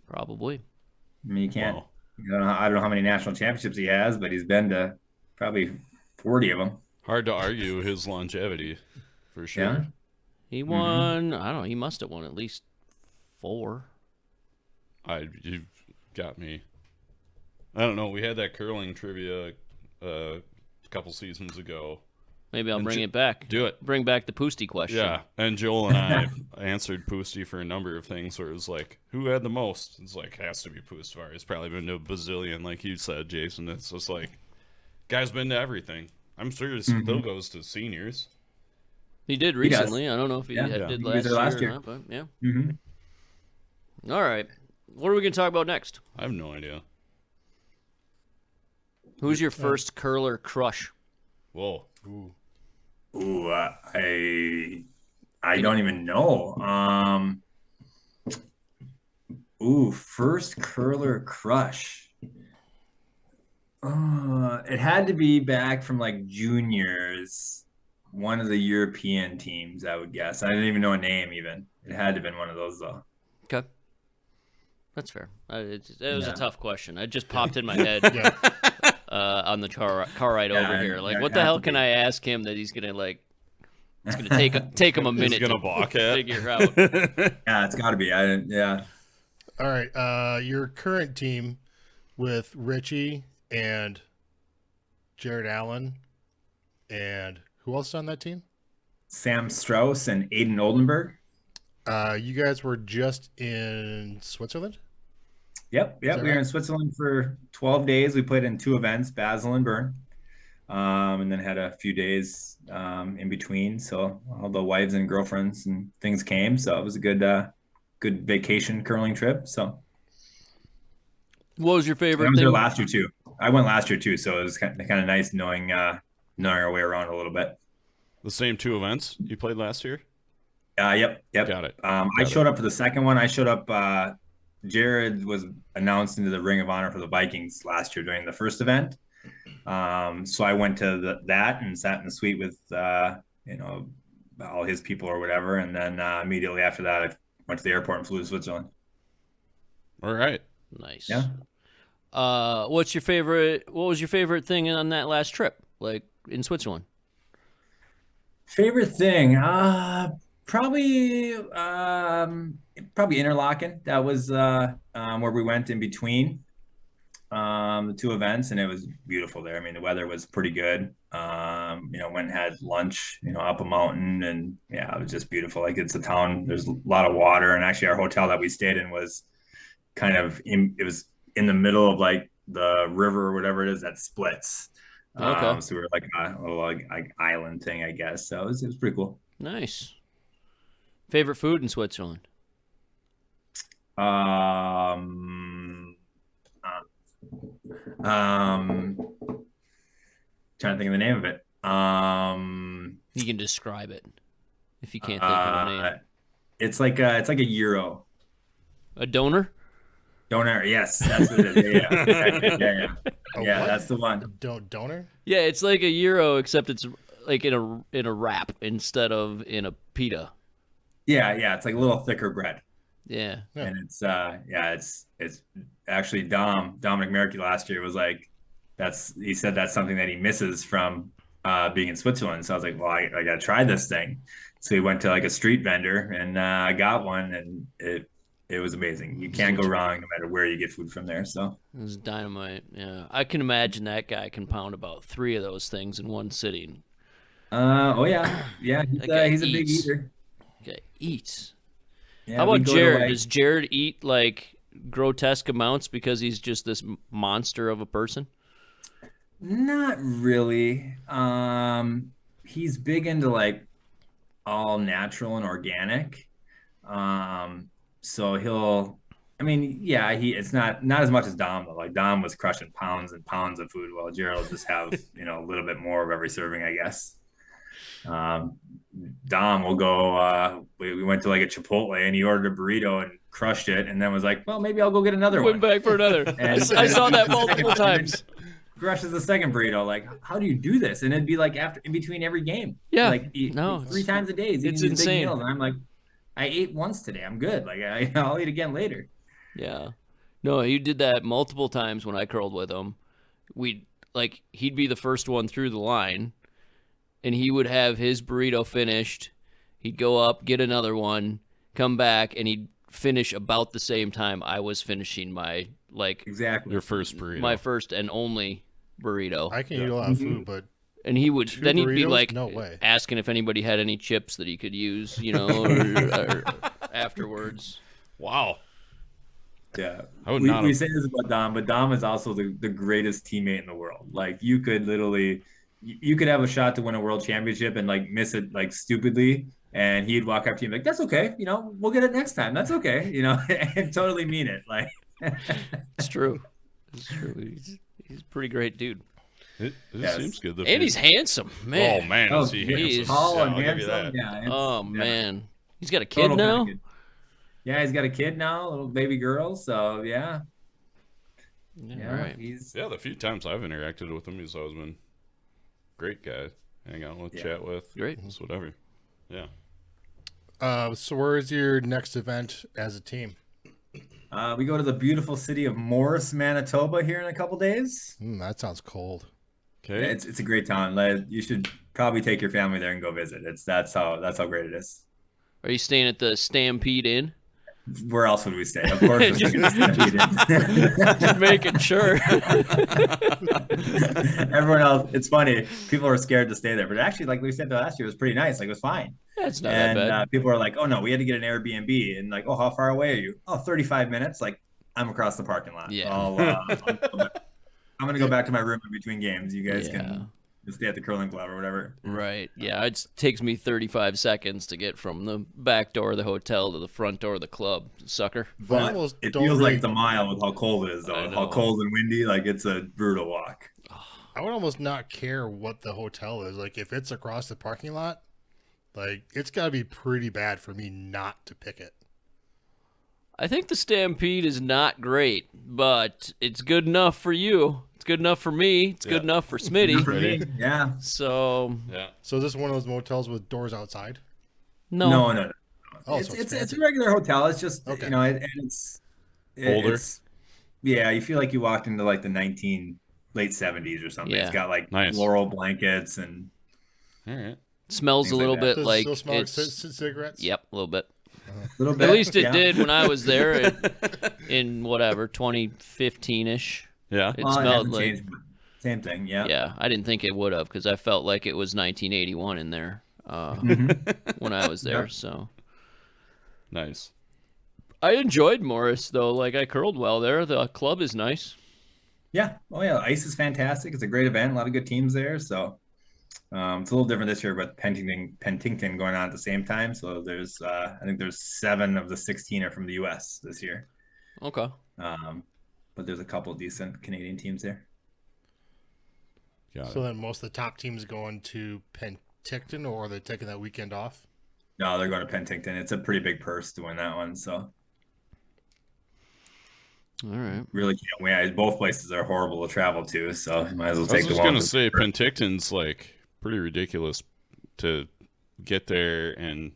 Probably. I mean, you can't. Wow. I don't know how many national championships he has, but he's been to probably 40 of them. Hard to argue his longevity, for sure. Yeah. He won. I don't know. He must have won at least 4. You've got me. I don't know. We had that curling trivia a couple seasons ago. Maybe I'll bring it back. Do it. Bring back the Pusty question. Yeah, and Joel and I answered Pusty for a number of things where it was like, who had the most? It's like, has to be Pustavar. He's probably been to a bazillion, like you said, Jason. It's just like, guy's been to everything. I'm sure he still goes to seniors. He did recently. I don't know if he did He last was there last year or year. not, but yeah. Mm-hmm. All right. What are we going to talk about next? I have no idea. Who's your first curler crush? Whoa. Ooh, I don't even know. First curler crush. It had to be back from like juniors, one of the European teams, I would guess. I didn't even know a name even. It had to have been one of those though. Okay. That's fair. It was a Yeah. tough question. It just popped in my head on the car ride over here. Like, what the hell can I ask him that he's gonna like? It's gonna take him a minute gonna to balk at? figure out. Yeah, it's got to be. Yeah. All right. Your current team with Richie and Jared Allen, and who else is on that team? Sam Strauss and Aiden Oldenburg. You guys were just in Switzerland? Yep. We were in Switzerland for 12 days. We played in 2 events, Basel and Bern, and then had a few days in between. So all the wives and girlfriends and things came. So it was a good vacation curling trip. So What was your favorite I was thing? there last year too. I went last year too, so it was kind of nice knowing our way around a little bit. The same 2 events you played last year? Yep. Got it. I showed up for the second one. I showed up. Jared was announced into the Ring of Honor for the Vikings last year during the first event. So I went to that and sat in the suite with all his people or whatever, and then immediately after that, I went to the airport and flew to Switzerland. All right. Nice. Yeah. What was your favorite thing on that last trip, like in Switzerland? Favorite thing, probably Interlaken. That was where we went in between. the 2 events, and it was beautiful there. I mean, the weather was pretty good. Went and had lunch, up a mountain, and yeah, it was just beautiful. Like, it's a town, there's a lot of water, and actually our hotel that we stayed in was it was in the middle of like the river or whatever it is that splits. Okay. So we were like a little like island thing, I guess. So it was pretty cool. Nice. Favorite food in Switzerland? Trying to think of the name of it. You can describe it if you can't think of the name. It's like a gyro. A donor? Donor, yes, that's what it is. Yeah. What? That's the one. Donor? Yeah, it's like a gyro, except it's like in a wrap instead of in a pita. Yeah, it's like a little thicker bread. Yeah. And it's actually Dominic Merrick last year was like, he said that's something that he misses from being in Switzerland. So I was like, well, I gotta try this thing. So he went to like a street vendor, and I got one, and it was amazing. You can't go wrong no matter where you get food from there. So It was dynamite. Yeah, I can imagine that guy can pound about 3 of those things in one sitting. oh yeah, he's a big eats. eater. Guy eats. Yeah, How we about go to, Jared? like- Does Jared eat like grotesque amounts because he's just this monster of a person? Not really. He's big into like all natural and organic. So it's not as much as Dom though. Like, Dom was crushing pounds and pounds of food, while Jared will just have, a little bit more of every serving, I guess. Dom will go, we went to like a Chipotle, and he ordered a burrito and crushed it, and then was like, well, maybe I'll go get another Went one. back for another. And I saw that multiple times. Crushes the second burrito. Like, how do you do this? And it'd be like in between every game. Yeah. Like, eat 3 times a day. He's eating it's these big insane. meals. And I'm like, I ate once today. I'm good. Like, I'll eat again later. Yeah. No, he did that multiple times when I curled with him. He'd be the first one through the line, and he would have his burrito finished. He'd go up, get another one, come back, and he'd finish about the same time I was finishing my, Exactly. Your first burrito. my first and only burrito. I can eat a lot of food, but And he would then he'd be burritos? like No way. asking if anybody had any chips that he could use, or afterwards. Wow. Yeah. I would not We have- say this about Dom, but Dom is also the greatest teammate in the world. Like, you could literally, you could have a shot to win a world championship and like miss it like stupidly, and he'd walk up to you and be like, that's okay, we'll get it next time. That's okay, and totally mean it. Like, It's true. It's true. He's a pretty great dude. It Yes. seems good. And he's handsome, man. Oh man, Oh, is he he handsome? is tall Yeah, and I'll give you handsome. that. Yeah. Oh yeah. man. He's got a kid Total now? package. Yeah, he's got a kid now, a little baby girl. So yeah. Yeah, right. He's Yeah, the few times I've interacted with him, he's always been great guy. Hang out with, chat with, Great. just whatever. Yeah. So where is your next event as a team? we go to the beautiful city of Morris, Manitoba here in a couple days. That sounds cold. Okay. It's a great town. You should probably take your family there and go visit. That's how great it is. Are you staying at the Stampede Inn? Where else would we stay? Of course, we're staying at the Just making sure. Everyone else, it's funny. People are scared to stay there, but actually, like we said last year, it was pretty nice. Like, it was fine. That's not And that bad. people are like, "Oh no, we had to get an Airbnb." And like, "Oh, how far away are you?" "Oh, 35 minutes." Like, I'm across the parking lot. Yeah. I'm gonna go back to my room in between games. You guys Yeah. can just stay at the curling club or whatever. Right. Yeah, it takes me 35 seconds to get from the back door of the hotel to the front door of the club, sucker. But almost it don't feels really- like the mile with how cold it is, I though. know. How cold and windy. Like, it's a brutal walk. I would almost not care what the hotel is. Like, if it's across the parking lot, like, it's got to be pretty bad for me not to pick it. I think the Stampede is not great, but it's good enough for you. It's good enough for me. It's good enough for For Smitty. me, yeah. So, Yeah. So is this one of those motels with doors outside? no. No. Oh, it's so it's fancy. a regular hotel. It's just Okay. and Older? Yeah, you feel like you walked into like the late 70s or something. Yeah. It's got like Nice. floral blankets and All right. Smells a Things like little that. bit Does it like still smell like it's... cigarettes? Yep, a little bit. a little bit. At least it yeah. did when I was there in whatever, 2015-ish. Yeah. It Well, it smelled hasn't like, changed. But same thing. Yeah. yeah, I didn't think it would have because I felt like it was 1981 in there Mm-hmm. when I was there. Yep. So Nice. I enjoyed Morris though. Like I curled well there. The club is nice. Yeah. Oh yeah. Ice is fantastic. It's a great event. A lot of good teams there. So it's a little different this year, but Penticton going on at the same time. So there's I think there's 7 of the 16 are from the U.S. this year. Okay. Um, but there's a couple decent Canadian teams there. Got So it. then most of the top teams going to Penticton, or are they taking that weekend off? No, they're going to Penticton. It's a pretty big purse to win that one. So All right. really can't win. Both places are horrible to travel to. So you might as well I was take the just one. gonna say Penticton's like pretty ridiculous to get there, and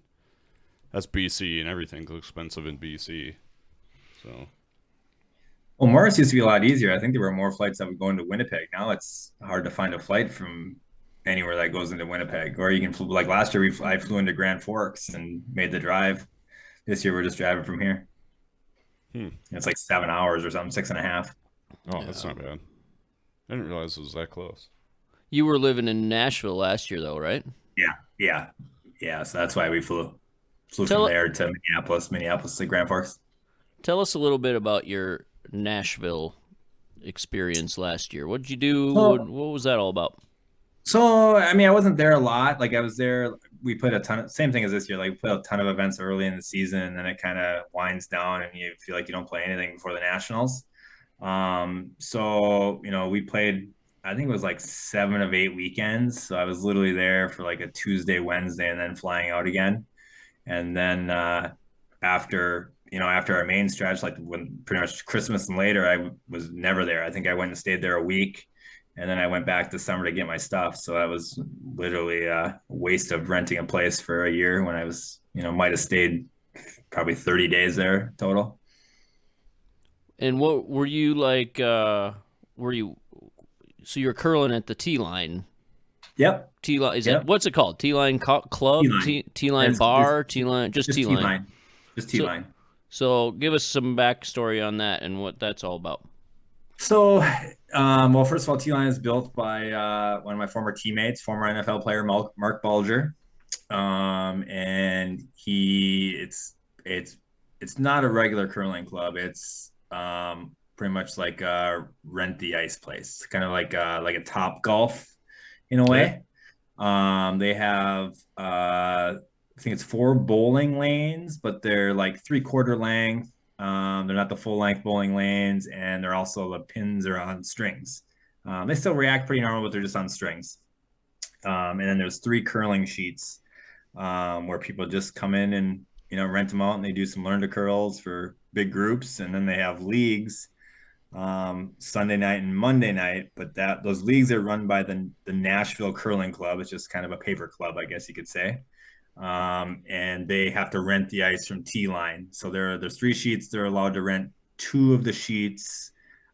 that's BC, and everything's expensive in BC. So Well, Morris used to be a lot easier. I think there were more flights that would go into Winnipeg. Now it's hard to find a flight from anywhere that goes into Winnipeg. Or you can fly, like last year, I flew into Grand Forks and made the drive. This year, we're just driving from here. It's like 7 hours or something, 6.5. oh, that's not bad. I didn't realize it was that close. You were living in Nashville last year though, right? Yeah. So that's why we flew Tell- from there to Minneapolis to Grand Forks. Tell us a little bit about your Nashville experience last year. What did you do? So- What was that all about? So, I mean, I wasn't there a lot. Like I was there, we played a ton of, same thing as this year. Like we played a ton of events early in the season, and then it kind of winds down and you feel like you don't play anything before the Nationals. So, we played, I think it was like 7 of 8 weekends. So I was literally there for like a Tuesday, Wednesday, and then flying out again. And then after our main stretch, like when pretty much Christmas and later, I was never there. I think I went and stayed there a week, and then I went back this summer to get my stuff. So that was literally a waste of renting a place for a year when I was, might have stayed probably 30 days there total. And what were you like? Were you? So you're curling at the T line. Yep. T line is Yep. that what's it called? T line club? T-line. T line It's- bar? T line? Just T line. T-line. Just T-line. So give us some backstory on that and what that's all about. So, well, first of all, T-Line is built by one of my former teammates, former NFL player Mark Bulger, and it's not a regular curling club. It's pretty much like a rent the ice place, kind of like a Top Golf in a way. They have I think it's 4 bowling lanes, but they're like 3/4 length. They're not the full length bowling lanes, and they're also the pins are on strings. They still react pretty normal, but they're just on strings. And then there's 3 curling sheets where people just come in and rent them out, and they do some learn to curls for big groups, and then they have leagues Sunday night and Monday night. But those leagues are run by the Nashville Curling Club. It's just kind of a paper club, I guess you could say. And they have to rent the ice from T-Line. So there's 3 sheets. They're allowed to rent 2 of the sheets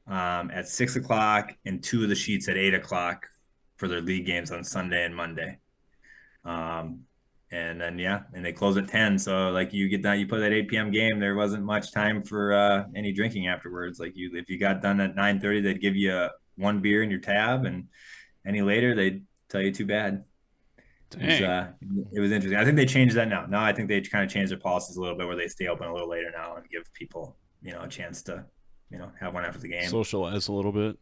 at 6 o'clock and 2 of the sheets at 8 o'clock for their league games on Sunday and Monday. And then, and they close at 10. So like you get done, you play that 8 p.m. game, there wasn't much time for any drinking afterwards. Like if you got done at 9:30, they'd give you 1 beer in your tab, and any later they'd tell you too bad. It was interesting. I think they changed that now. Now I think they kind of changed their policies a little bit where they stay open a little later now and give people, a chance to, have one after the game. Socialize a little bit.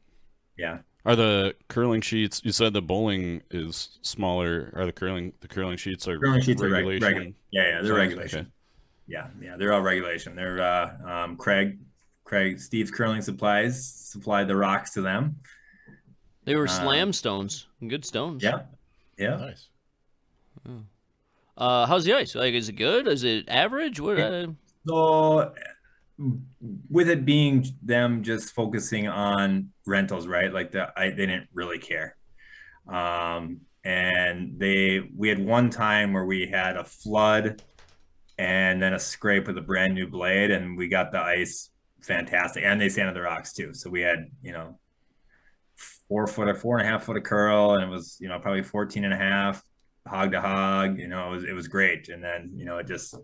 Yeah. Are the curling sheets? You said the bowling is smaller. Are the curling sheets are regulation? Regular. Yeah, they're regulation. Okay. Yeah, they're all regulation. They're Steve's Curling Supplies supplied the rocks to them. They were slam stones, good stones. Yeah. Nice. How's the ice? Like, is it good? Is it average? What? So, with it being them just focusing on rentals, right? Like they didn't really care. And we had one time where we had a flood and then a scrape with a brand new blade, and we got the ice fantastic, and they sanded the rocks too. So we had 4.5 foot of curl, and it was probably 14.5 hog to hog. It was great. And then it just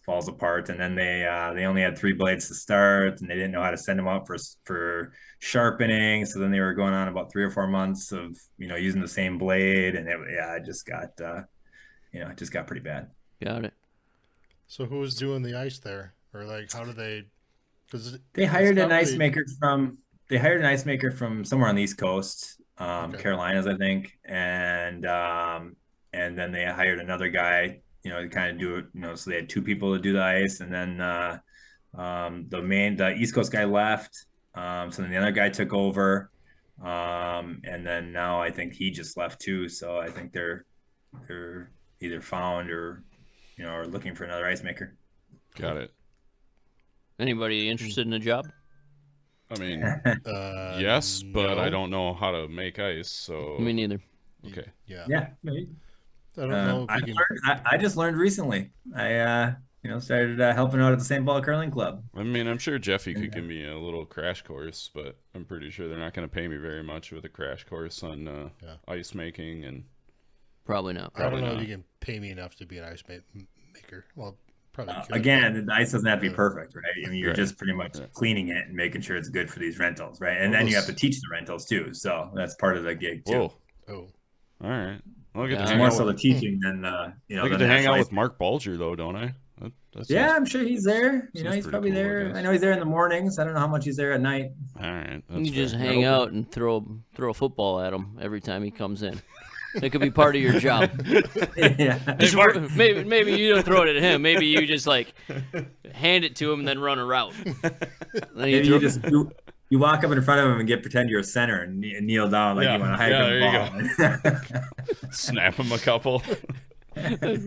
falls apart. And then they only had 3 blades to start, and they didn't know how to send them up for sharpening. So then they were going on about 3 or 4 months of using the same blade, and it just got it just got pretty bad. Got it. So who was doing the ice there, or like how did they? Because they hired an ice maker from somewhere on the East Coast, Carolinas, I think, and then they hired another guy, to kind of do it, so they had 2 people to do the ice, and then the East Coast guy left, so then the other guy took over, and then now I think he just left too. So I think they're either found or or looking for another ice maker. Got it. Anybody interested in a job? I mean, yes, but no. I don't know how to make ice, so. Me neither. Okay. Yeah. I don't know if you can... I just learned recently. I started helping out at the St. Paul Curling Club. I mean, I'm sure Jeffy could give me a little crash course, but I'm pretty sure they're not going to pay me very much with a crash course on ice making and. Probably not. I don't know if you can pay me enough to be an ice maker. Well, probably could. Again, the ice doesn't have to be perfect, right? I mean, you're Right. just pretty much cleaning it and making sure it's good for these rentals, right? And then you have to teach the rentals too, so that's part of the gig too. Whoa. Oh, All right. I'll get to It's hang more out so the with, teaching than I the get to hang national out ice. with Mark Bulger though, don't I? That Yeah, sounds- I'm sure he's there. sounds He's pretty probably cool, I there. guess. I know he's there in the mornings. I don't know how much he's there at night. All right. You That's just fair. hang out and throw a football at him every time he comes in. It could be part of your job. Yeah. Just maybe you don't throw it at him. Maybe you just like hand it to him and then run a route. Then Maybe you walk up in front of him and pretend you're a center and kneel down like you want to hike the ball. Snap him a couple.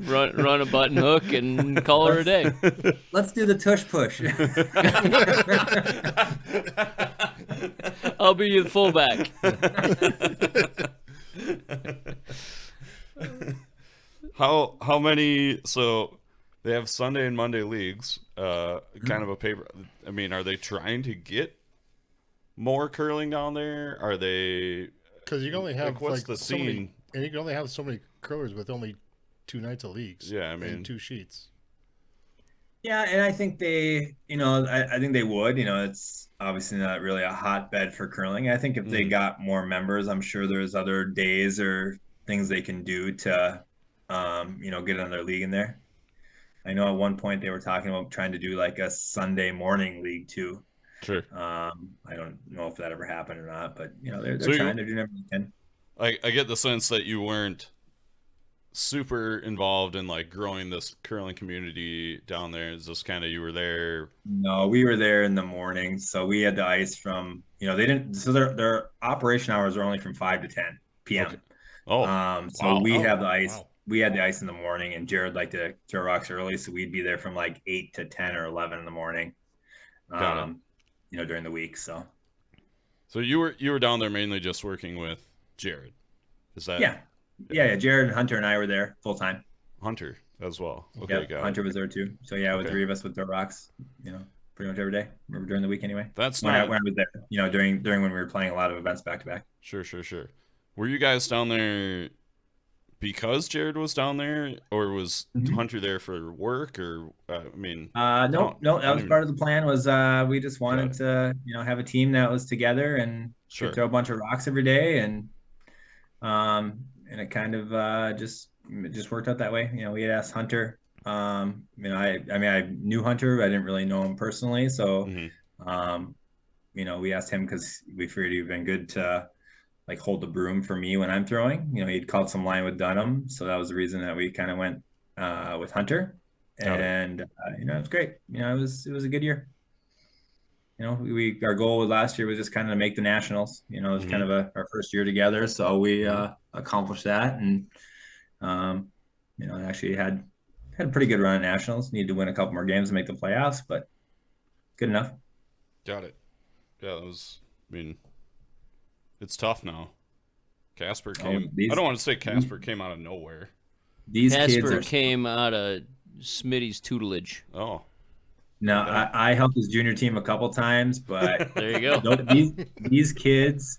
run a button hook and call her a day. Let's do the tush push. I'll be your fullback. How many? So they have Sunday and Monday leagues. Kind of a paper. I mean, are they trying to get more curling down there? Are they? because you can only have what's like the so many, scene? and you can only have so many curlers with only 2 nights of leagues. Yeah, I mean- and 2 sheets. Yeah, and I think they, I think they would. It's obviously not really a hotbed for curling. I think if they got more members, I'm sure there's other days or things they can do to, get another league in there. I know at one point they were talking about trying to do like a Sunday morning league too. Sure. I don't know if that ever happened or not, but they're So trying to do everything they can. I get the sense that you weren't super involved in like growing this curling community down there. It's just kind of you were there. No, we were there in the morning, so we had the ice from they didn't. So their operation hours are only from 5 to 10 p.m. Okay. Oh, So wow. we Oh, have the ice. wow. We had the ice in the morning, and Jared liked to throw rocks early, so we'd be there from like 8 to 10 or 11 in the morning. Got it. During the week. So you were down there mainly just working with Jared. Is that yeah. Jared and Hunter and I were there full time. Hunter as well? Okay, Yep, got it. Hunter was there too. So yeah, with Okay. 3 of us would throw rocks. Pretty much every day. Remember during the week anyway. That's When I not was there. During when we were playing a lot of events back to back. sure. Were you guys down there because Jared was down there, or was Hunter there for work? Or I mean, No, that was part of the plan. Was we just wanted Got to have a team that was together and Sure. could throw a bunch of rocks every day, and it kind of it just worked out that way. We had asked Hunter. I knew Hunter. I didn't really know him personally, so Mhm. we asked him because we figured he'd been good to like hold the broom for me when I'm throwing. He'd caught some line with Dunham, so that was the reason that we kind of went with Hunter. Got it. And it was great. It was a good year. Our goal last year was just kind of to make the nationals. It was kind of our first year together, so we accomplished that, and actually had a pretty good run at nationals. Needed to win a couple more games to make the playoffs, but good enough. Got it. Yeah, that was. I mean, it's tough now. Casper came. I don't want to say Casper came out of nowhere. These kids Casper are came out of Smitty's tutelage. Oh, No, I helped his junior team a couple times, but There you go. these kids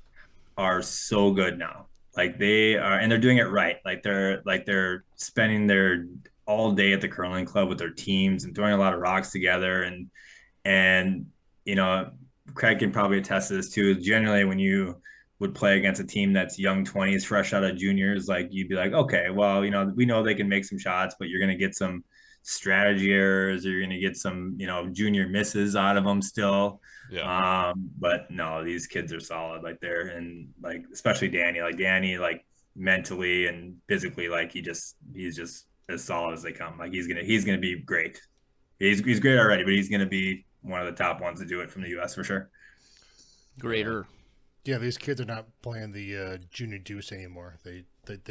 are so good now. Like they are, and they're doing it right. Like they're spending their all day at the curling club with their teams and throwing a lot of rocks together. And you know, Craig can probably attest to this too. Generally, when you would play against a team that's young 20s, fresh out of juniors, like you'd be like, okay, well, you know, we know they can make some shots, but you're going to get some strategy errors, or you're going to get some, you know, junior misses out of them still. Yeah. But no, these kids are solid. Like they're, and like especially Danny, like mentally and physically, like he's just as solid as they come. Like he's gonna be great. He's great already, but he's gonna be one of the top ones to do it from the U.S. for sure. Greater. Yeah, these kids are not playing the junior deuce anymore. They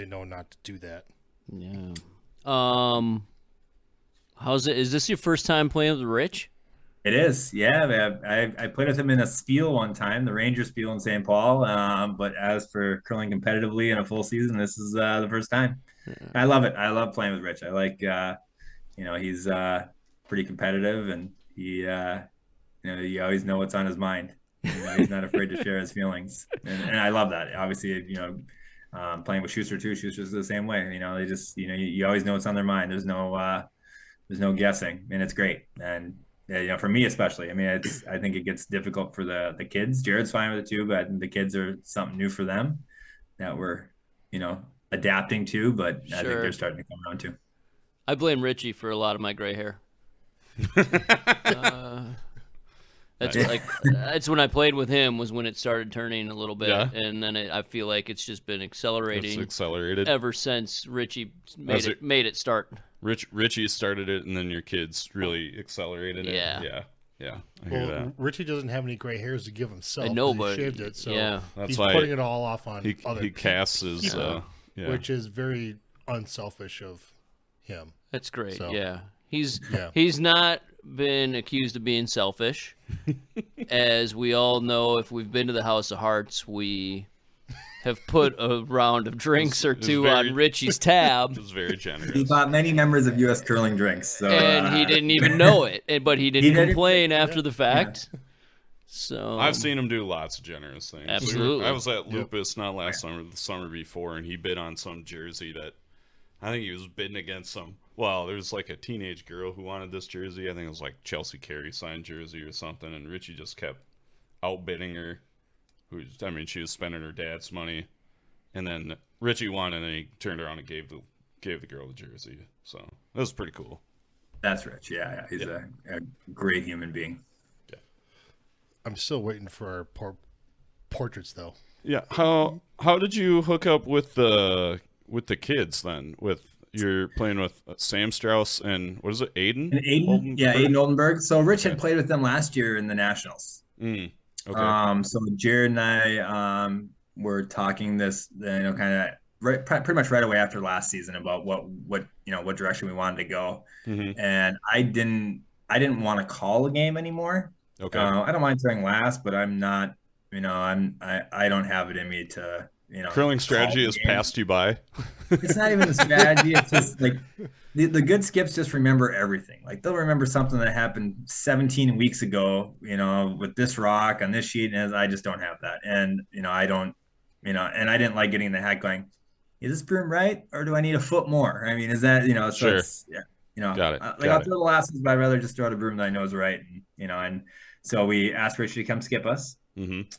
know not to do that. Yeah. How's it? Is this your first time playing with Rich? It is, yeah. I played with him in a spiel one time, the Ranger spiel in St. Paul. But as for curling competitively in a full season, this is the first time. Yeah. I love it. I love playing with Rich. I like, you know, he's pretty competitive, and you know, you always know what's on his mind. You know, he's not afraid to share his feelings, and I love that. Obviously, you know, playing with Schuster too. Schuster's the same way. You know, they just, you know, you always know what's on their mind. There's no guessing, and it's great. And yeah, you know, for me especially, I mean, I think it gets difficult for the kids. Jared's fine with it too, but I think the kids are something new for them that we're, you know, adapting to. But I think they're starting to come around too. I blame Richie for a lot of my gray hair. That's when I played with him, was when it started turning a little bit, and then I feel like it's just been accelerating. It's accelerated ever since Richie made it start. Richie started it, and then your kids really accelerated it. Yeah. I hear that. Richie doesn't have any gray hairs to give himself. I know, he but shaved it, so yeah, that's he's why putting it all off on other he casts his, which is very unselfish of him. That's great. So, yeah, he's not been accused of being selfish. As we all know, if we've been to the House of Hearts, we have put a round of drinks or two on Richie's tab. It was very generous. He bought many members of U.S. curling drinks, so, and he didn't even know it. But he didn't complain after the fact. Yeah. So I've seen him do lots of generous things. Absolutely. I was at Lupus not last summer, the summer before, and he bid on some jersey that I think he was bidding against some. Well, there was like a teenage girl who wanted this jersey. I think it was like Chelsea Carey signed jersey or something, and Richie just kept outbidding her. She was spending her dad's money, and then Richie won, and then he turned around and gave the girl the jersey. So that was pretty cool. That's Rich. Yeah. He's a great human being. Yeah. I'm still waiting for our portraits, though. Yeah. How did you hook up with the kids then? You're playing with Sam Strauss and what is it, Aiden? Aiden Oldenburg. So Rich had played with them last year in the Nationals. Okay. So Jared and I were talking this, kind of pretty much right away after last season about what direction we wanted to go, and I didn't want to call a game anymore. Okay. I don't mind throwing last, but I'm not. I don't have it in me to. Curling strategy has passed you by. It's not even a strategy. It's just like the good skips just remember everything. Like they'll remember something that happened 17 weeks ago, with this rock on this sheet, and I just don't have that. And I don't, and I didn't like getting in the hat going, is this broom right, or do I need a foot more? I mean, is that so sure. It's, Got it. I'll throw the lasses, but I'd rather just throw the broom that I know is right. And and so we asked Richie to come skip us, and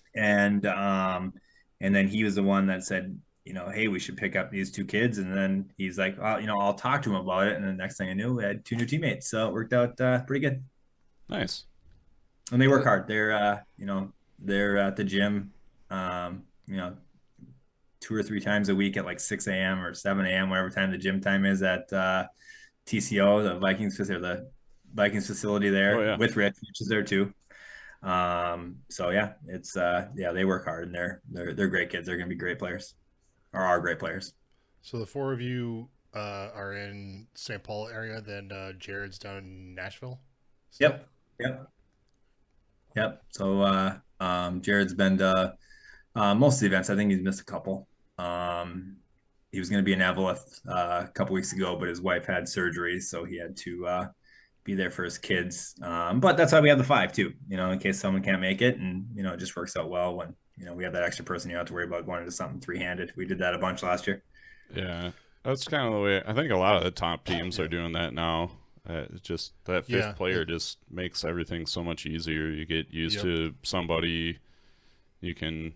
then he was the one that said, hey, we should pick up these two kids. And then he's like, I'll talk to him about it. And the next thing I knew, we had two new teammates. So it worked out pretty good. Nice. And they work hard. They're, they're at the gym, 2 or 3 times a week at like 6 a.m. or 7 a.m., whatever time the gym time is at TCO, the Vikings facility there with Rich, which is there too. So yeah, it's they work hard, and they're great kids. They're gonna be great players, or are great players. So the 4 of you are in St. Paul area, then Jared's down in Nashville. Yep. So Jared's been to most of the events. I think he's missed a couple. He was gonna be in Eveleth a couple weeks ago, but his wife had surgery, so he had to be there for his kids. But that's why we have the 5 too, in case someone can't make it. And, it just works out well when, we have that extra person you don't have to worry about going into something 3-handed. We did that a bunch last year. Yeah. That's kind of the way I think a lot of the top teams are doing that now. It's just that fifth player just makes everything so much easier. You get used to somebody. You can.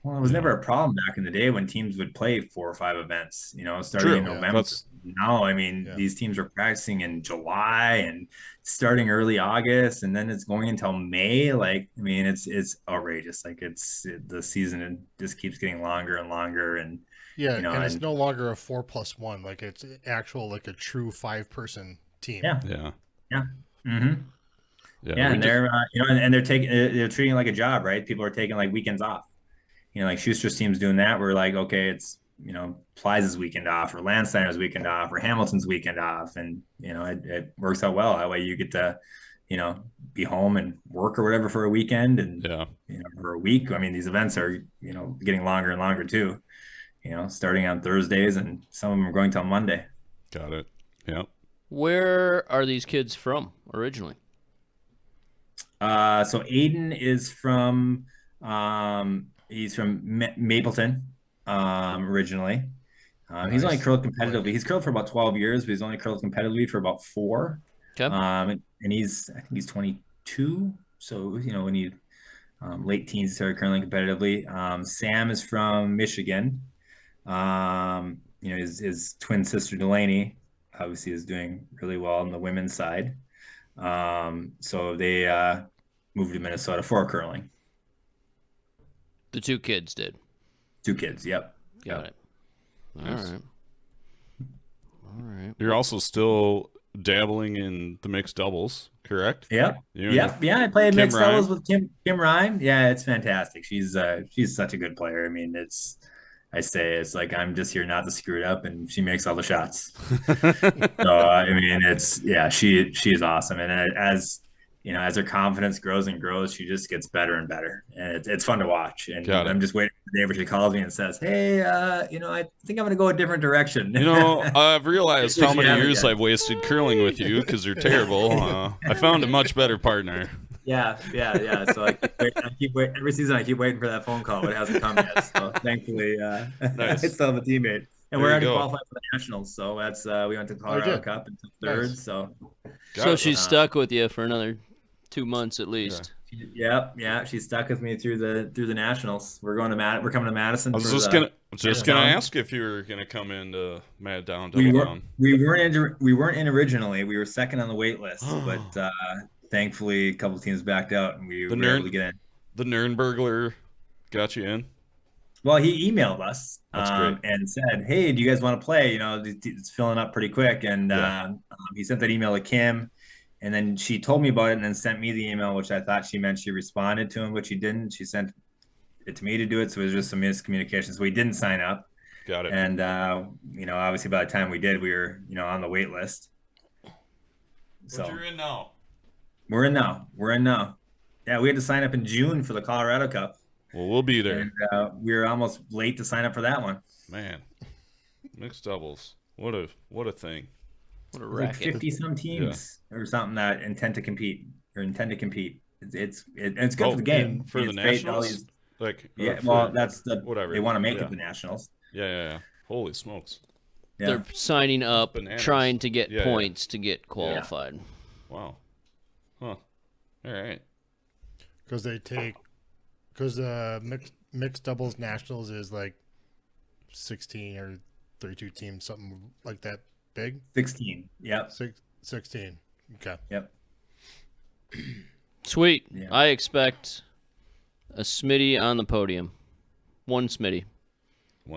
Well, it was never a problem back in the day when teams would play 4 or 5 events, starting in November. Now, I mean, these teams are practicing in July and starting early August, and then it's going until May. Like, I mean, it's outrageous. Like, the season just keeps getting longer and longer, and and it's no longer a 4+1. Like, it's actual, like a true 5-person team. Yeah. Mm-hmm. Yeah, and they're and they're treating it like a job, right? People are taking like weekends off. Like Schuster's team's doing that. We're like, okay, it's Ply's weekend off, or Landsteiner's weekend off, or Hamilton's weekend off, and it works out well. That way you get to be home and work or whatever for a weekend, and for a week. I mean, these events are getting longer and longer too. Starting on Thursdays, and some of them are going till Monday. Got it. Yep. Where are these kids from originally? So Aiden is from he's from Mapleton originally. Nice. He's only curled competitively. He's curled for about 12 years, but he's only curled competitively for about 4. Okay. And I think he's 22. So when he late teens, he started curling competitively. Sam is from Michigan. His twin sister Delaney obviously is doing really well on the women's side. So they moved to Minnesota for curling. The 2 kids did. 2 kids, yep. Got it. Nice. All right. You're also still dabbling in the mixed doubles, correct? Yep. Yeah, I played Kim mixed Ryan. doubles with Kim Ryan. Yeah, it's fantastic. She's such a good player. I mean, it's like I'm just here not to screw it up, and she makes all the shots. So I mean, she is awesome, and as her confidence grows and grows, she just gets better and better, and it's fun to watch. And I'm just waiting for the day where she calls me and says, "Hey, I think I'm going to go a different direction." I've realized how many years I've wasted curling with you because you're terrible. I found a much better partner. Yeah. So I keep waiting. Every season I keep waiting for that phone call, but it hasn't come yet. So thankfully, nice. I still have a teammate, and we're already qualified for the nationals. So that's we went to Colorado Cup and took 3rd. Nice. So she's stuck with you for another 2 months at least. Yeah. She's stuck with me through the nationals. We're coming to Madison. I was just gonna ask if you were gonna come into Mad Down Double Down. We weren't in originally. We were second on the wait list, but thankfully a couple teams backed out, and we were able to get in. The Nürnbergler got you in. Well, he emailed us and said, "Hey, do you guys want to play? It's filling up pretty quick." And he sent that email to Kim. And then she told me about it and then sent me the email, which I thought she meant she responded to him, but she didn't. She sent it to me to do it. So it was just some miscommunication. So we didn't sign up. Got it. And, obviously by the time we did, we were, on the wait list. So you're in now. We're in now. Yeah, we had to sign up in June for the Colorado Cup. Well, we'll be there. And we were almost late to sign up for that one. Man, mixed doubles. What a thing. What a racket. Like 50-some teams or something that intend to compete. It's good for the game. For the nationals? That's whatever. They want to make it the nationals. Yeah. Holy smokes. Yeah. They're signing up, Bananas. trying to get points to get qualified. Yeah. Wow. Huh. All right. Because mixed doubles nationals is like 16 or 32 teams, something like that big. 16. Yep. 16. Okay. Yep. Sweet. Yeah. I expect a Smitty on the podium. One Smitty.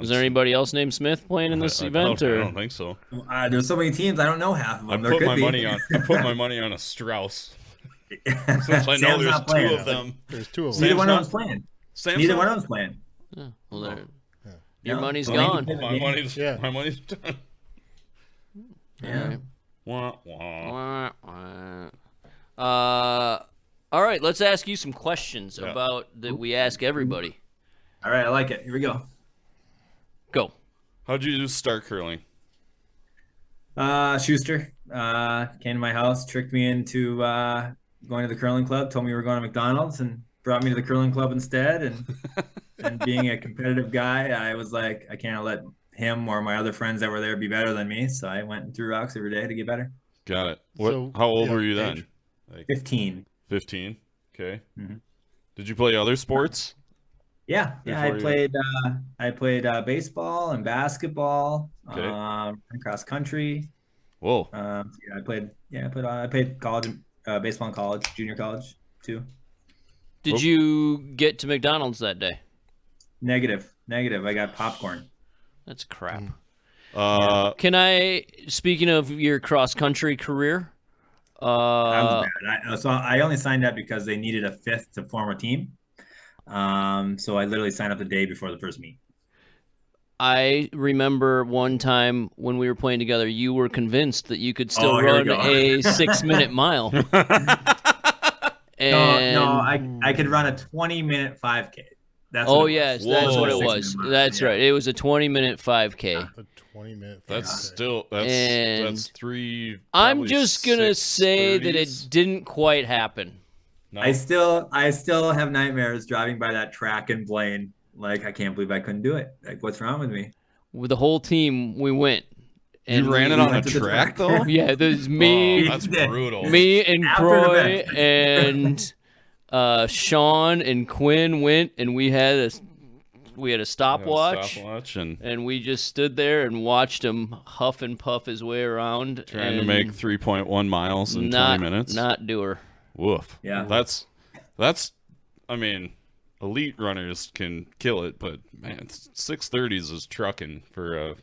Is there anybody else named Smith playing in this event? I don't think so. There's so many teams, I don't know half of them. I put my money on a Strauss. Since I know there's 2 of them. There's 2 of them. Neither one of them's playing. Neither one of them's playing. Yeah, well, your money's gone. My money's done. Yeah. All right. All right, let's ask you some questions about that we ask everybody. All right, I like it. Here we go. Go. How'd you start curling? Schuster came to my house, tricked me into going to the curling club, told me we were going to McDonald's, and brought me to the curling club instead. And being a competitive guy, I was like, I can't let him or my other friends that were there be better than me. So I went and threw rocks every day to get better. Got it. So, How old yeah, were you then? age? Like 15. 15. Okay. Mm-hmm. Did you play other sports? Yeah. I played baseball and basketball, Okay. and cross country. Whoa. I played college, baseball in college, junior college too. Did you get to McDonald's that day? Negative. I got popcorn. That's crap. Can Speaking of your cross country career, That was bad. So I only signed up because they needed a fifth to form a team. So I literally signed up the day before the first meet. I remember one time when we were playing together, you were convinced that you could still here we run go. a 6-minute mile. And No, I could run a 20-minute 5K. That's yes, that's what it was. That's right. It was a 20-minute 5K. A 20-minute. That's three. I'm just gonna say that it didn't quite happen. No. I still have nightmares driving by that track in Blaine. Like, I can't believe I couldn't do it. Like, what's wrong with me? With the whole team, we went. And You ran it on a went to the track, track. though? Yeah, there's me. Oh, that's brutal. Me and After the Croy event. and Sean and Quinn went, and we had a stopwatch, and we just stood there and watched him huff and puff his way around, trying to make 3.1 miles in 20 minutes. Not do her. Woof. Yeah. That's. I mean, elite runners can kill it, but man, 6:30s is trucking for a.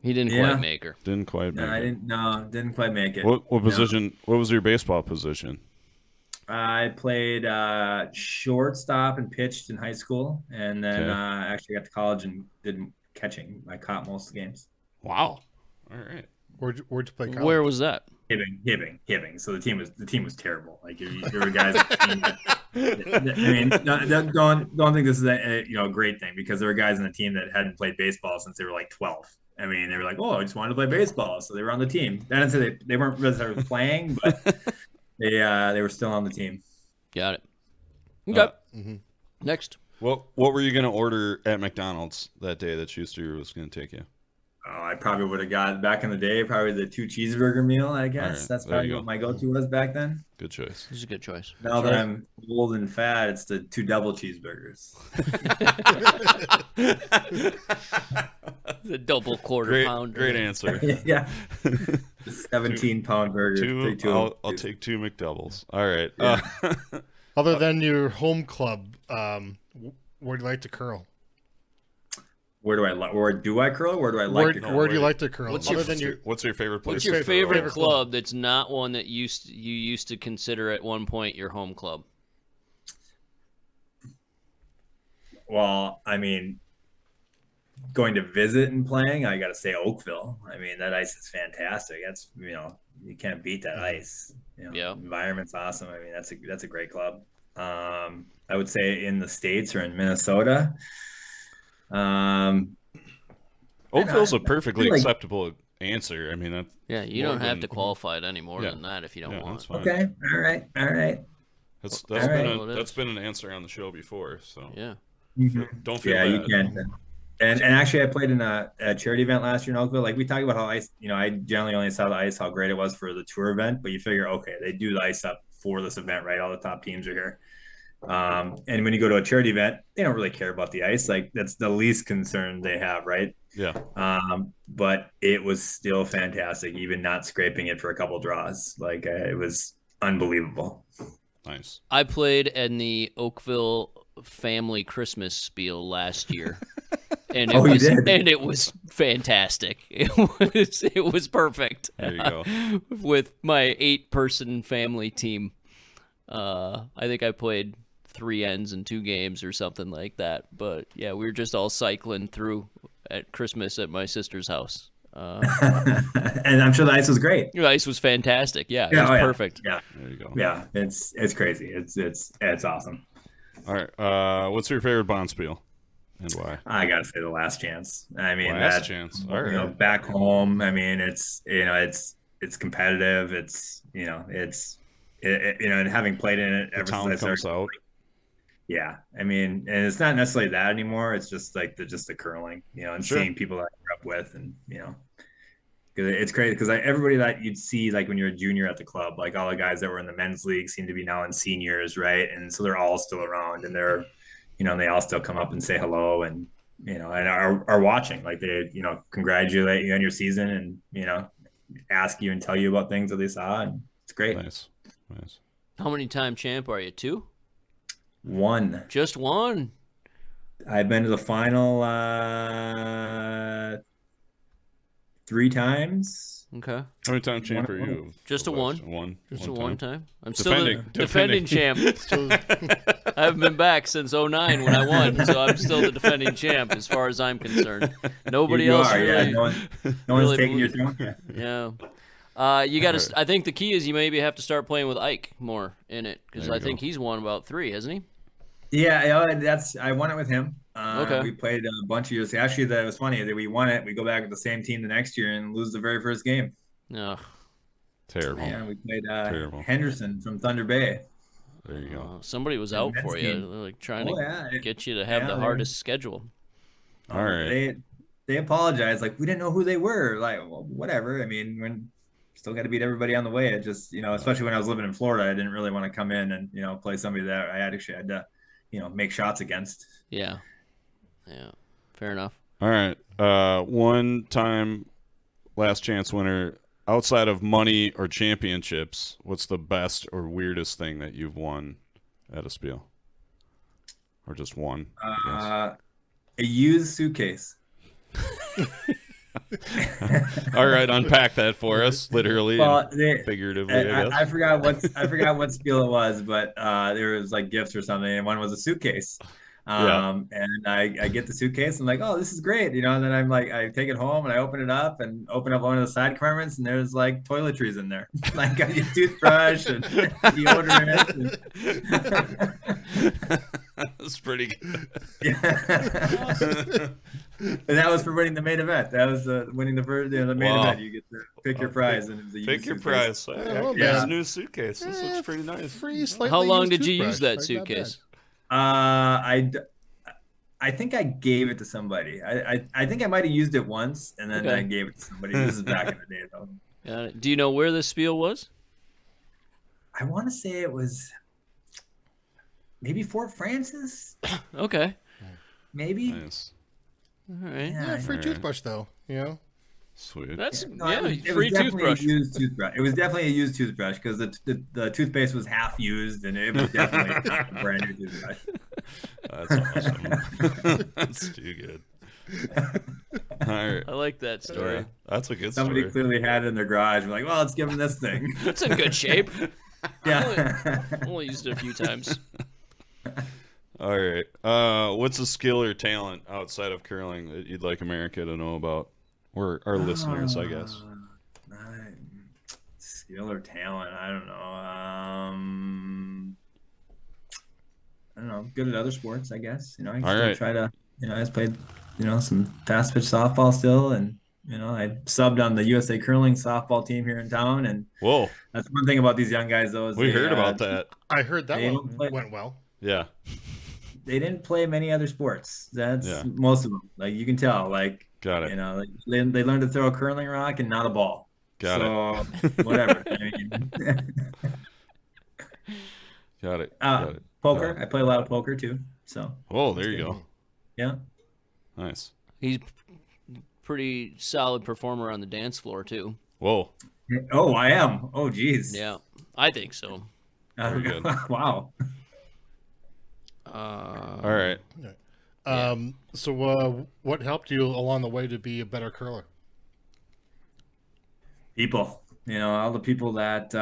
He didn't quite make her. Didn't quite make it. Didn't quite make it. What position? What was your baseball position? I played shortstop and pitched in high school, and then actually got to college and did catching. I caught most of the games. Wow. All right. Where'd you play college? Where was that? Hibbing. So the team was terrible. Like, there were guys. I mean, don't think this is a great thing, because there were guys on the team that hadn't played baseball since they were like 12. I mean, they were like, "Oh, I just wanted to play baseball," so they were on the team. I didn't say they weren't necessarily playing, but they were still on the team. Got it. Okay. Next. What were you gonna order at McDonald's that day that Schuster was gonna take you? Oh, I probably would have got, back in the day, probably the 2 cheeseburger meal. I guess that's probably what my go-to was back then. Good choice. This is a good choice. Now that I'm old and fat, it's the 2 double cheeseburgers. The double quarter pounder. Great answer. Yeah. 17-pound burger. I'll take 2 McDoubles. All right. Yeah. Other than your home club, where do you like to curl? Where do I curl? Where do I like to curl? Where do you like to curl? What's your favorite place? What's your favorite club that's not one that you used to consider at one point your home club? Well, I mean, going to visit and playing, I got to say Oakville. I mean, that ice is fantastic. That's, you can't beat that ice. Environment's awesome. I mean, that's a great club. I would say in the States or in Minnesota. Oakville's a perfectly acceptable answer. I mean, you don't have to qualify it any more than that if you don't want. That's fine. Okay, all right. That's been an answer on the show before, so yeah. Don't feel bad. You can. And actually, I played in a charity event last year in Oakville. Like, we talk about how ice, I generally only saw the ice, how great it was for the tour event, but you figure, okay, they do the ice up for this event, right? All the top teams are here. And when you go to a charity event, they don't really care about the ice. Like, that's the least concern they have, right? Yeah. But it was still fantastic, even not scraping it for a couple draws. Like, it was unbelievable. Nice. I played in the Oakville family Christmas spiel last year. And it was fantastic. It was perfect. There you go. With my 8-person family team. I think I played 3 ends in 2 games or something like that. But yeah, we were just all cycling through at Christmas at my sister's house. And I'm sure the ice was great. The ice was fantastic. Yeah, it was perfect. Yeah, there you go. Yeah, it's crazy. It's awesome. All right, what's your favorite bonspiel and why? I gotta say the Last Chance. I mean, Last Chance. All right. Back home. I mean, it's competitive. It's and having played in it ever since I started. yeah, I mean, and it's not necessarily that anymore. It's just like the curling, and Sure. seeing people that I grew up with, and 'cause it's crazy because like everybody that you'd see like when you're a junior at the club, like all the guys that were in the men's league seem to be now in seniors, right? And so they're all still around, and they all still come up and say hello, and and are watching, like they congratulate you on your season, and ask you and tell you about things that they saw, and it's great. Nice. How many time champ are you? 2? One. Just one. I've been to the final 3 times. Okay. How many time champ are you? Just a one. Just a one time. I'm Defending- still the defending champ. So, I haven't been back since '09 when I won, so I'm still the defending champ as far as I'm concerned. Nobody You else are, yeah. really. No one's really taking your believes- throne. Yeah. You got to. I think the key is you maybe have to start playing with Ike more in it because There I you think go. he's won about 3, hasn't he? Yeah, I won it with him. Okay. We played a bunch of years. Actually, that was funny that we won it. We go back with the same team the next year and lose the very first game. No. Terrible. Yeah, we played Terrible. Henderson from Thunder Bay. There you go. Somebody was out for you, like trying to get you to have the hardest schedule. All right. They apologized, like we didn't know who they were. Like, well, whatever. I mean, when still got to beat everybody on the way. It just, especially when I was living in Florida, I didn't really want to come in and play somebody that I actually had to, make shots against. Yeah. Fair enough. All right. One time last chance winner outside of money or championships. What's the best or weirdest thing that you've won at a spiel? Or just one? A used suitcase. All right, unpack that for us, literally and figuratively. I guess. I forgot what spiel it was, but there was like gifts or something, and one was a suitcase. And I get the suitcase. I'm like, oh, this is great, and then I'm like, I take it home and I open it up and open up one of the side compartments, and there's like toiletries in there, like I get toothbrush and deodorant. That's pretty good. And that was for winning the main event. That was winning the main event. You get to pick your prize, and it was a Pick your suitcase. prize. Yeah. A new suitcase. This looks pretty nice. free slightly How long used did you use toothbrush. that suitcase? I think I gave it to somebody. I think I might have used it once, and then Okay. I gave it to somebody. This is back in the day, though. Got it. Do you know where this spiel was? I want to say it was maybe Fort Francis. Okay. Maybe. Nice. All right. Yeah, free Alright. toothbrush though. Sweet. That's No, it was free definitely toothbrush. A used toothbrush. It was definitely a used toothbrush because the toothpaste was half used, and it was definitely a brand new toothbrush. That's awesome. That's too good. All right. I like that story. That's a good Somebody story. clearly had it in their garage. We're like, well, let's give them this thing. It's in good shape. Yeah. Only used it a few times. All right. What's a skill or talent outside of curling that you'd like America to know about? Or our listeners, I guess. Skill or talent? I don't know. I'm good at other sports, I guess. I All right. try to. I just played, some fast pitch softball still, and I subbed on the USA curling softball team here in town, and Whoa. that's one thing about these young guys, though. Is We they, heard about that. I heard that They one don't play- went well. Yeah. They didn't play many other sports. That's Yeah. most of them. Like you can tell, like Got it. like they learned to throw a curling rock and not a ball. Got it. Whatever. I mean, Got it. Got it. poker. I play a lot of poker too. So Oh, there you go. yeah. Nice. He's pretty solid performer on the dance floor too. Whoa. Oh, I am. Oh, geez. Yeah, I think so. Very good. Wow. All right. So what helped you along the way to be a better curler? People. All the people that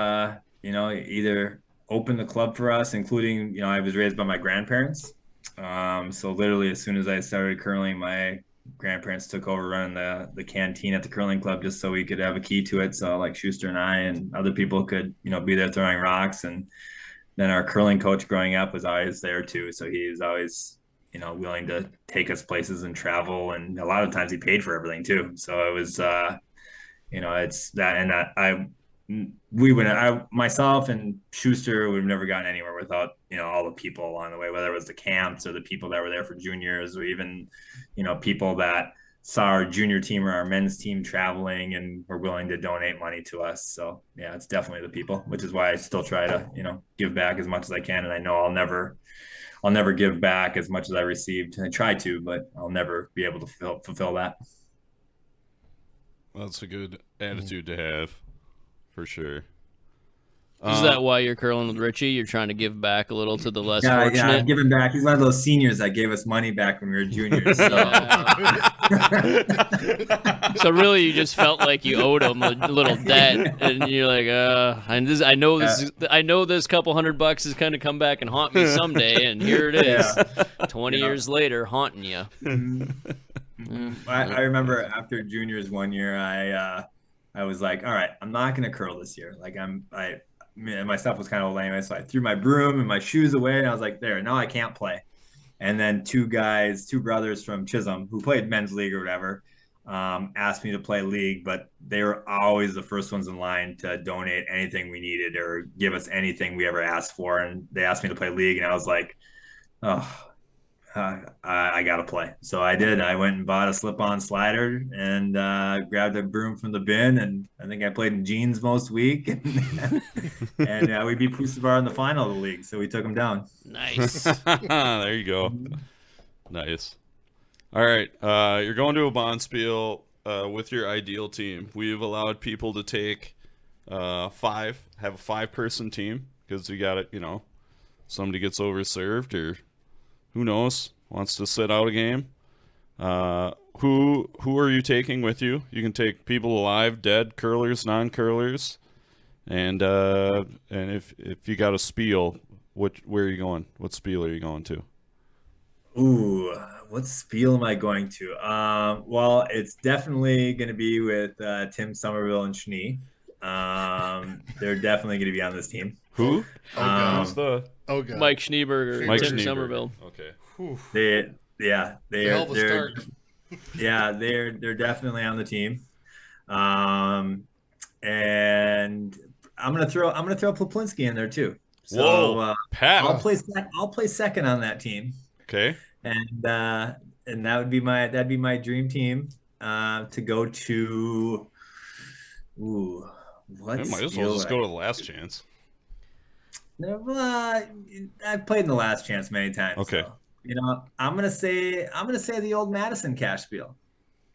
either opened the club for us, including I was raised by my grandparents. So literally, as soon as I started curling, my grandparents took over running the canteen at the curling club just so we could have a key to it. So like Schuster and I and other people could be there throwing rocks. And then our curling coach growing up was always there too. So he was always willing to take us places and travel, and a lot of times he paid for everything too. So it was it's that, and that we would, myself and Schuster would have never gotten anywhere without, all the people along the way, whether it was the camps or the people that were there for juniors, or even, people that saw our junior team or our men's team traveling and were willing to donate money to us. So yeah, it's definitely the people, which is why I still try to, give back as much as I can. And I know I'll never give back as much as I received. I try to, but I'll never be able to fulfill that. Well, that's a good attitude to have, for sure. Is that why you're curling with Richie? You're trying to give back a little to the less fortunate? Yeah, I'm giving back. He's one of those seniors that gave us money back when we were juniors. So, so really, you just felt like you owed him a little debt, and you're like, I know this couple $100 is going to come back and haunt me someday, and here it is, 20 years later, haunting you. I remember after juniors one year, I was like, all right, I'm not going to curl this year. Like my stuff was kind of old anyway, so I threw my broom and my shoes away, and I was like, there, now I can't play. And then two brothers from Chisholm who played men's league or whatever, asked me to play league, but they were always the first ones in line to donate anything we needed or give us anything we ever asked for. And they asked me to play league, and I was like, I got to play. So I did. I went and bought a slip-on slider and grabbed a broom from the bin, and I think I played in jeans most week. And we beat Pusavar in the final of the league, so we took them down. Nice. There you go. Nice. All right. You're going to a Bonspiel with your ideal team. We've allowed people to take have a 5-person team because you got it, somebody gets overserved or who knows, wants to sit out a game. Who are you taking with you? You can take people alive, dead, curlers, non-curlers, and if you got a spiel, where are you going? What spiel are you going to? Ooh, what spiel am I going to? Well, it's definitely going to be with Tim Somerville and Schnee. They're definitely going to be on this team. Who? Who's the? Oh god. Mike Schneeberger, Mike Tim Schneeberger. Somerville. Okay. They're definitely on the team. And I'm gonna throw Poplinski in there too. So Whoa, Pat. I'll play second on that team. Okay. And that'd be my dream team to go to. Ooh, what? Might as well just go to the last chance. I've played in the last chance many times. Okay. So, I'm gonna say the old Madison cash spiel.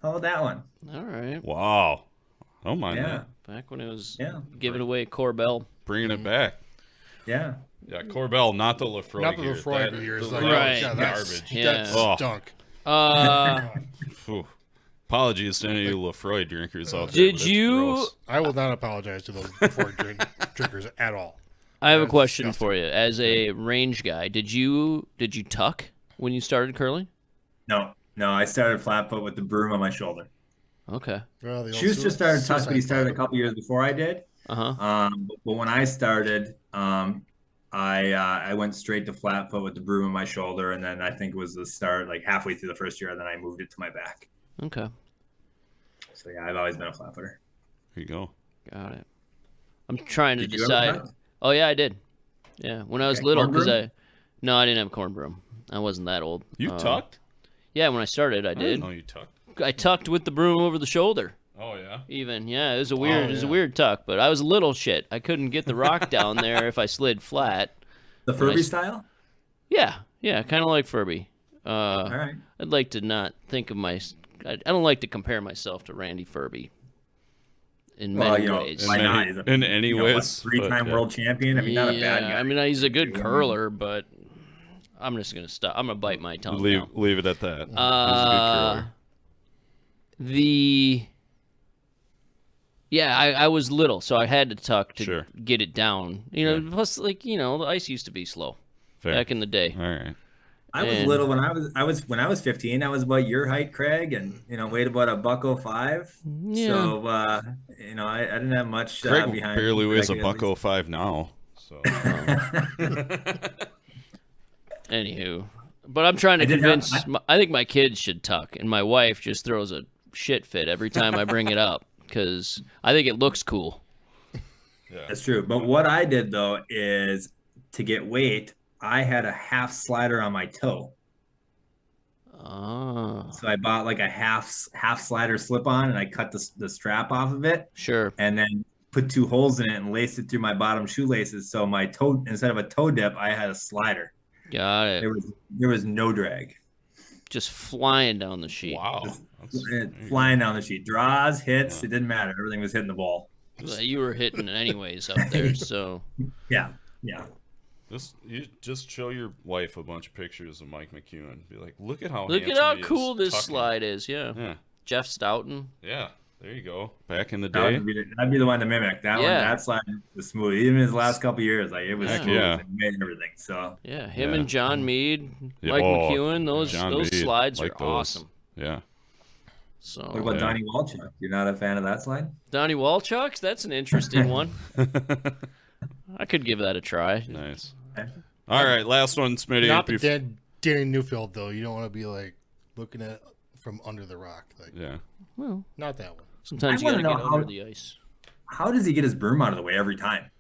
How about that one? All right. Wow. I don't mind that. Back when it was giving away Corbell. Bringing it back. Yeah. Yeah, Corbell, not the Lefroy Not the gear. Lefroy years. Like, right. Yeah, Garbage. Yeah. That stunk. Apologies to any Lefroy drinkers out there. Did you? Gross. I will not apologize to those Lefroy drinkers at all. I have a question for you. As a range guy, did you tuck when you started curling? No, I started flat foot with the broom on my shoulder. Okay. Well, Schuster started tuck, but he started a couple years before I did. Uh-huh. But when I started, I went straight to flat foot with the broom on my shoulder, and then I think it was the start, like halfway through the first year, and then I moved it to my back. Okay. So yeah, I've always been a flat footer. Here you go. Got it. I'm trying to Did you ever decide. tuck? Oh yeah, I did. Yeah, when I was little, corn because broom? I didn't have corn broom. I wasn't that old. You tucked? Yeah, when I started, I I did. didn't know you tucked. I tucked with the broom over the shoulder. Oh, yeah? Even, yeah, it was a weird tuck, but I was a little shit. I couldn't get the rock down there if I slid flat. The Furby style? Yeah, kind of like Furby. All right. I'd like to not think of I don't like to compare myself to Randy Furby. In many ways. Why not? In any ways. Three-time world champion. I mean, not a bad guy. I mean, he's a good curler, but I'm just gonna stop. I'm gonna bite my tongue. Leave it at that. He's a good curler. I was little, so I had to tuck to Sure. get it down. Plus, the ice used to be slow Fair. back in the day. All right. I was little when I was 15. I was about your height, Craig, and weighed about $105. Yeah. So I didn't have much Craig behind. barely weighs Craig, at least. $105 now. So. Anywho, but I'm trying to convince. I think my kids should tuck, and my wife just throws a shit fit every time I bring it up because I think it looks cool. Yeah. That's true. But what I did though is to get weight, I had a half slider on my toe. Oh. So I bought like a half slider slip on, and I cut the strap off of it, Sure. and then put 2 holes in it and laced it through my bottom shoelaces. So my toe, instead of a toe dip, I had a slider. Got it. There was no drag. Just flying down the sheet. Wow. Flying down the sheet. Draws, hits, it didn't matter. Everything was hitting the ball. Well, you were hitting it anyways up there, so. Yeah. You just show your wife a bunch of pictures of Mike McEwen. Be like, look at how cool this slide is. Yeah. Jeff Stoughton. Yeah. There you go. Back in the day. That'd be the one to mimic. That slide was smooth. Even his last couple of years, like it was smooth and made everything. So him and John Meade, Mike McEwen, those slides are awesome. Yeah. So what about Donnie Walchuk? You're not a fan of that slide? Donnie Walchuk? That's an interesting one. I could give that a try. Nice. All right, last one, Smitty. Not the Danny Newfield though. You don't want to be like looking at from under the rock. Like, well, not that one. Sometimes you gotta get under the ice. How does he get his broom out of the way every time?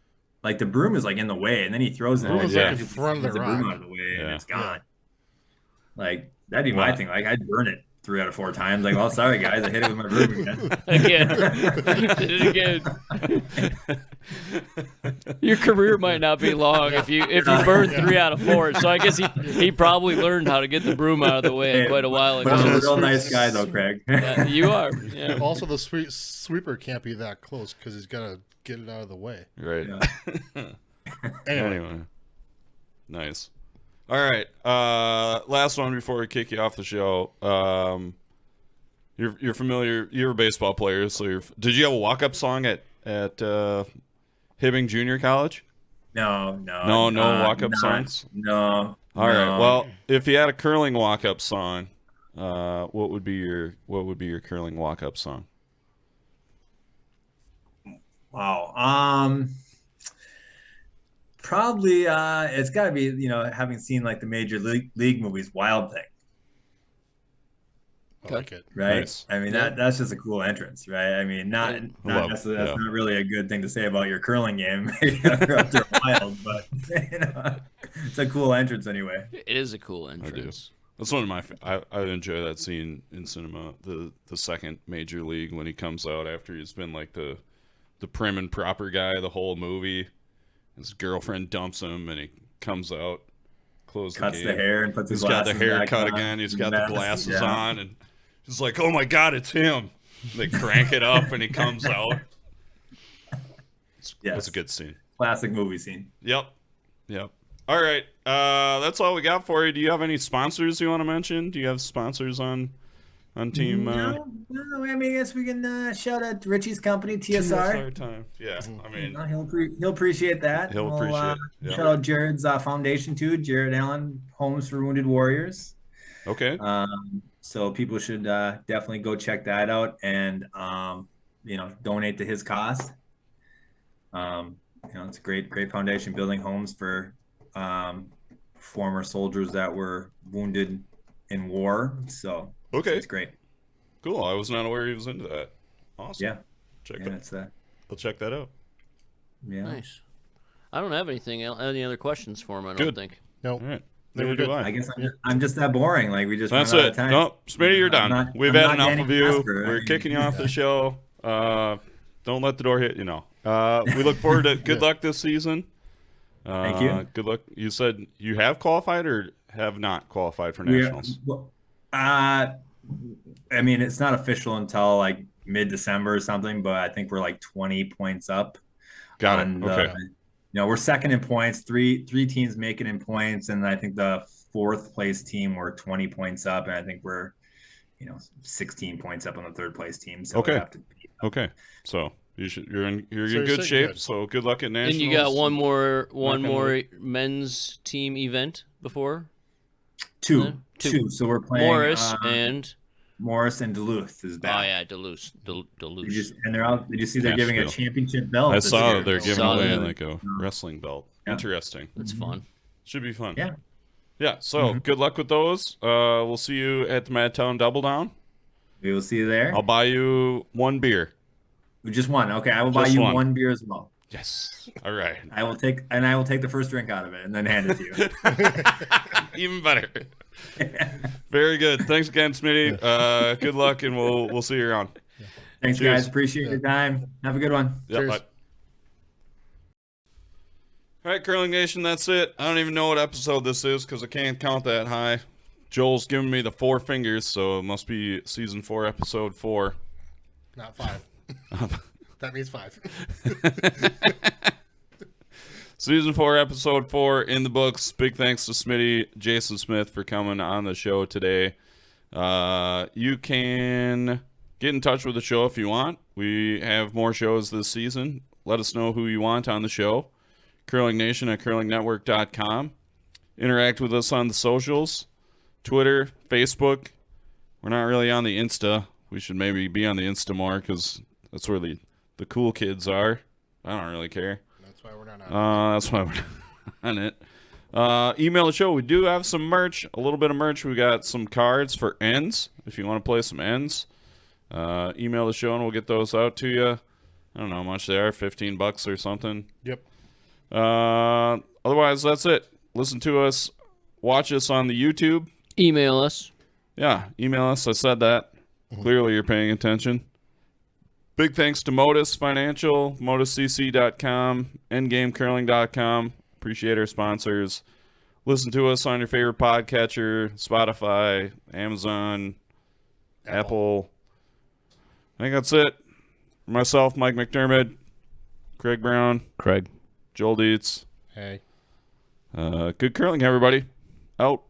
Like the broom is like in the way, and then he throws it in front of the rock. broom out of the way, and it's gone. Like that'd be my thing. Like I'd burn it 3 out of 4 times. Like, well, sorry guys, I hit it with my broom again. Did it again. Your career might not be long if you burn 3 out of 4. So I guess he probably learned how to get the broom out of the way quite a while ago. But I'm a real nice guy though, Craig. You are. Yeah. Also, the sweeper can't be that close because he's got to get it out of the way. Right. Yeah. Anyway. Nice. All right. Last one before we kick you off the show. You're familiar. You're a baseball player, so did you have a walk-up song at Hibbing Junior College? No walk-up songs. No. All right. Well, if you had a curling walk-up song, what would be your curling walk-up song? Wow. Probably it's got to be, having seen like the major league movies, Wild Thing. I like it. Right. Nice. I mean, that's just a cool entrance, right? I mean, that's not really a good thing to say about your curling game after Wild, but it's a cool entrance anyway. It is a cool entrance. That's one of my. I enjoy that scene in cinema. The second major league when he comes out after he's been like the prim and proper guy the whole movie. His girlfriend dumps him, and he comes out, cuts the hair, and puts his glasses got the hair cut on, again. He's got the glasses on, and he's like, "Oh my God, it's him!" They crank it up, and he comes out. It's a good scene. Classic movie scene. Yep. All right, that's all we got for you. Do you have any sponsors you want to mention? Do you have sponsors on team? No, I mean, I guess we can shout out Richie's company, TSR. Time. Yeah, I mean, he'll appreciate that. He'll appreciate it. Shout out Jared's foundation too, Jared Allen Homes for Wounded Warriors. Okay. So people should definitely go check that out and donate to his cause. It's a great foundation, building homes for former soldiers that were wounded in war. So okay, it's great. Cool. I was not aware he was into that. Awesome. Yeah. That's that. I'll check that out. Yeah. Nice. I don't have any other questions for him. I don't think. Nope. All right. Never do I. I guess I'm just that boring. Like we just. That's run out it. of time. No, Smitty, you're done. We've had enough of you. Casper. We're kicking you off the show. Don't let the door hit you. We look forward to good luck this season. Thank you. Good luck. You said you have qualified or have not qualified for nationals? I mean, it's not official until like mid-December or something, but I think we're like 20 points up. Got it. Okay. We're second in points, three teams making in points, and I think the 4th place team we're 20 points up, and I think we're 16 points up on the 3rd place team. So okay. Okay. So you're in good shape. Good. So good luck at nationals. And you got one more men's team event before. Two. So we're playing Morris and Duluth is back. Oh yeah, Duluth. And they're out. Did you see they're giving a championship belt? I saw they're giving away like a wrestling belt. Yeah. Interesting. That's fun. Should be fun. Yeah. Yeah. So good luck with those. We'll see you at the Madtown Double Down. We will see you there. I'll buy you one beer. Just one. Okay, I will buy you one beer as well. Yes. All right. I will take the first drink out of it and then hand it to you. Even better. Very good. Thanks again, Smitty. Good luck, and we'll see you around. Thanks, Cheers. guys. Appreciate your time. Have a good one. Yep, Cheers. bye. All right, Curling Nation, that's it. I don't even know what episode this is because I can't count that high. Joel's giving me the 4 fingers, so it must be season 4, episode 4. Not 5. That means 5. Season 4, episode 4 in the books. Big thanks to Smitty, Jason Smith, for coming on the show today. You can get in touch with the show if you want. We have more shows this season. Let us know who you want on the show. curlingnation@curlingnetwork.com. Interact with us on the socials. Twitter, Facebook. We're not really on the Insta. We should maybe be on the Insta more because that's where the cool kids are. I don't really care. That's why we're not on That's why we're not on it. Email the show. We do have some merch, a little bit of merch. We got some cards for ends. If you want to play some ends, email the show and we'll get those out to you. I don't know how much they are, $15 or something. Yep. Otherwise, that's it. Listen to us. Watch us on the YouTube. Email us. Yeah, email us. I said that. Clearly you're paying attention. Big thanks to Modus Financial, moduscc.com, endgamecurling.com. Appreciate our sponsors. Listen to us on your favorite podcatcher, Spotify, Amazon, Apple. I think that's it. For myself, Mike McDermott, Craig Brown, Craig. Joel Dietz. Hey. Good curling, everybody. Out.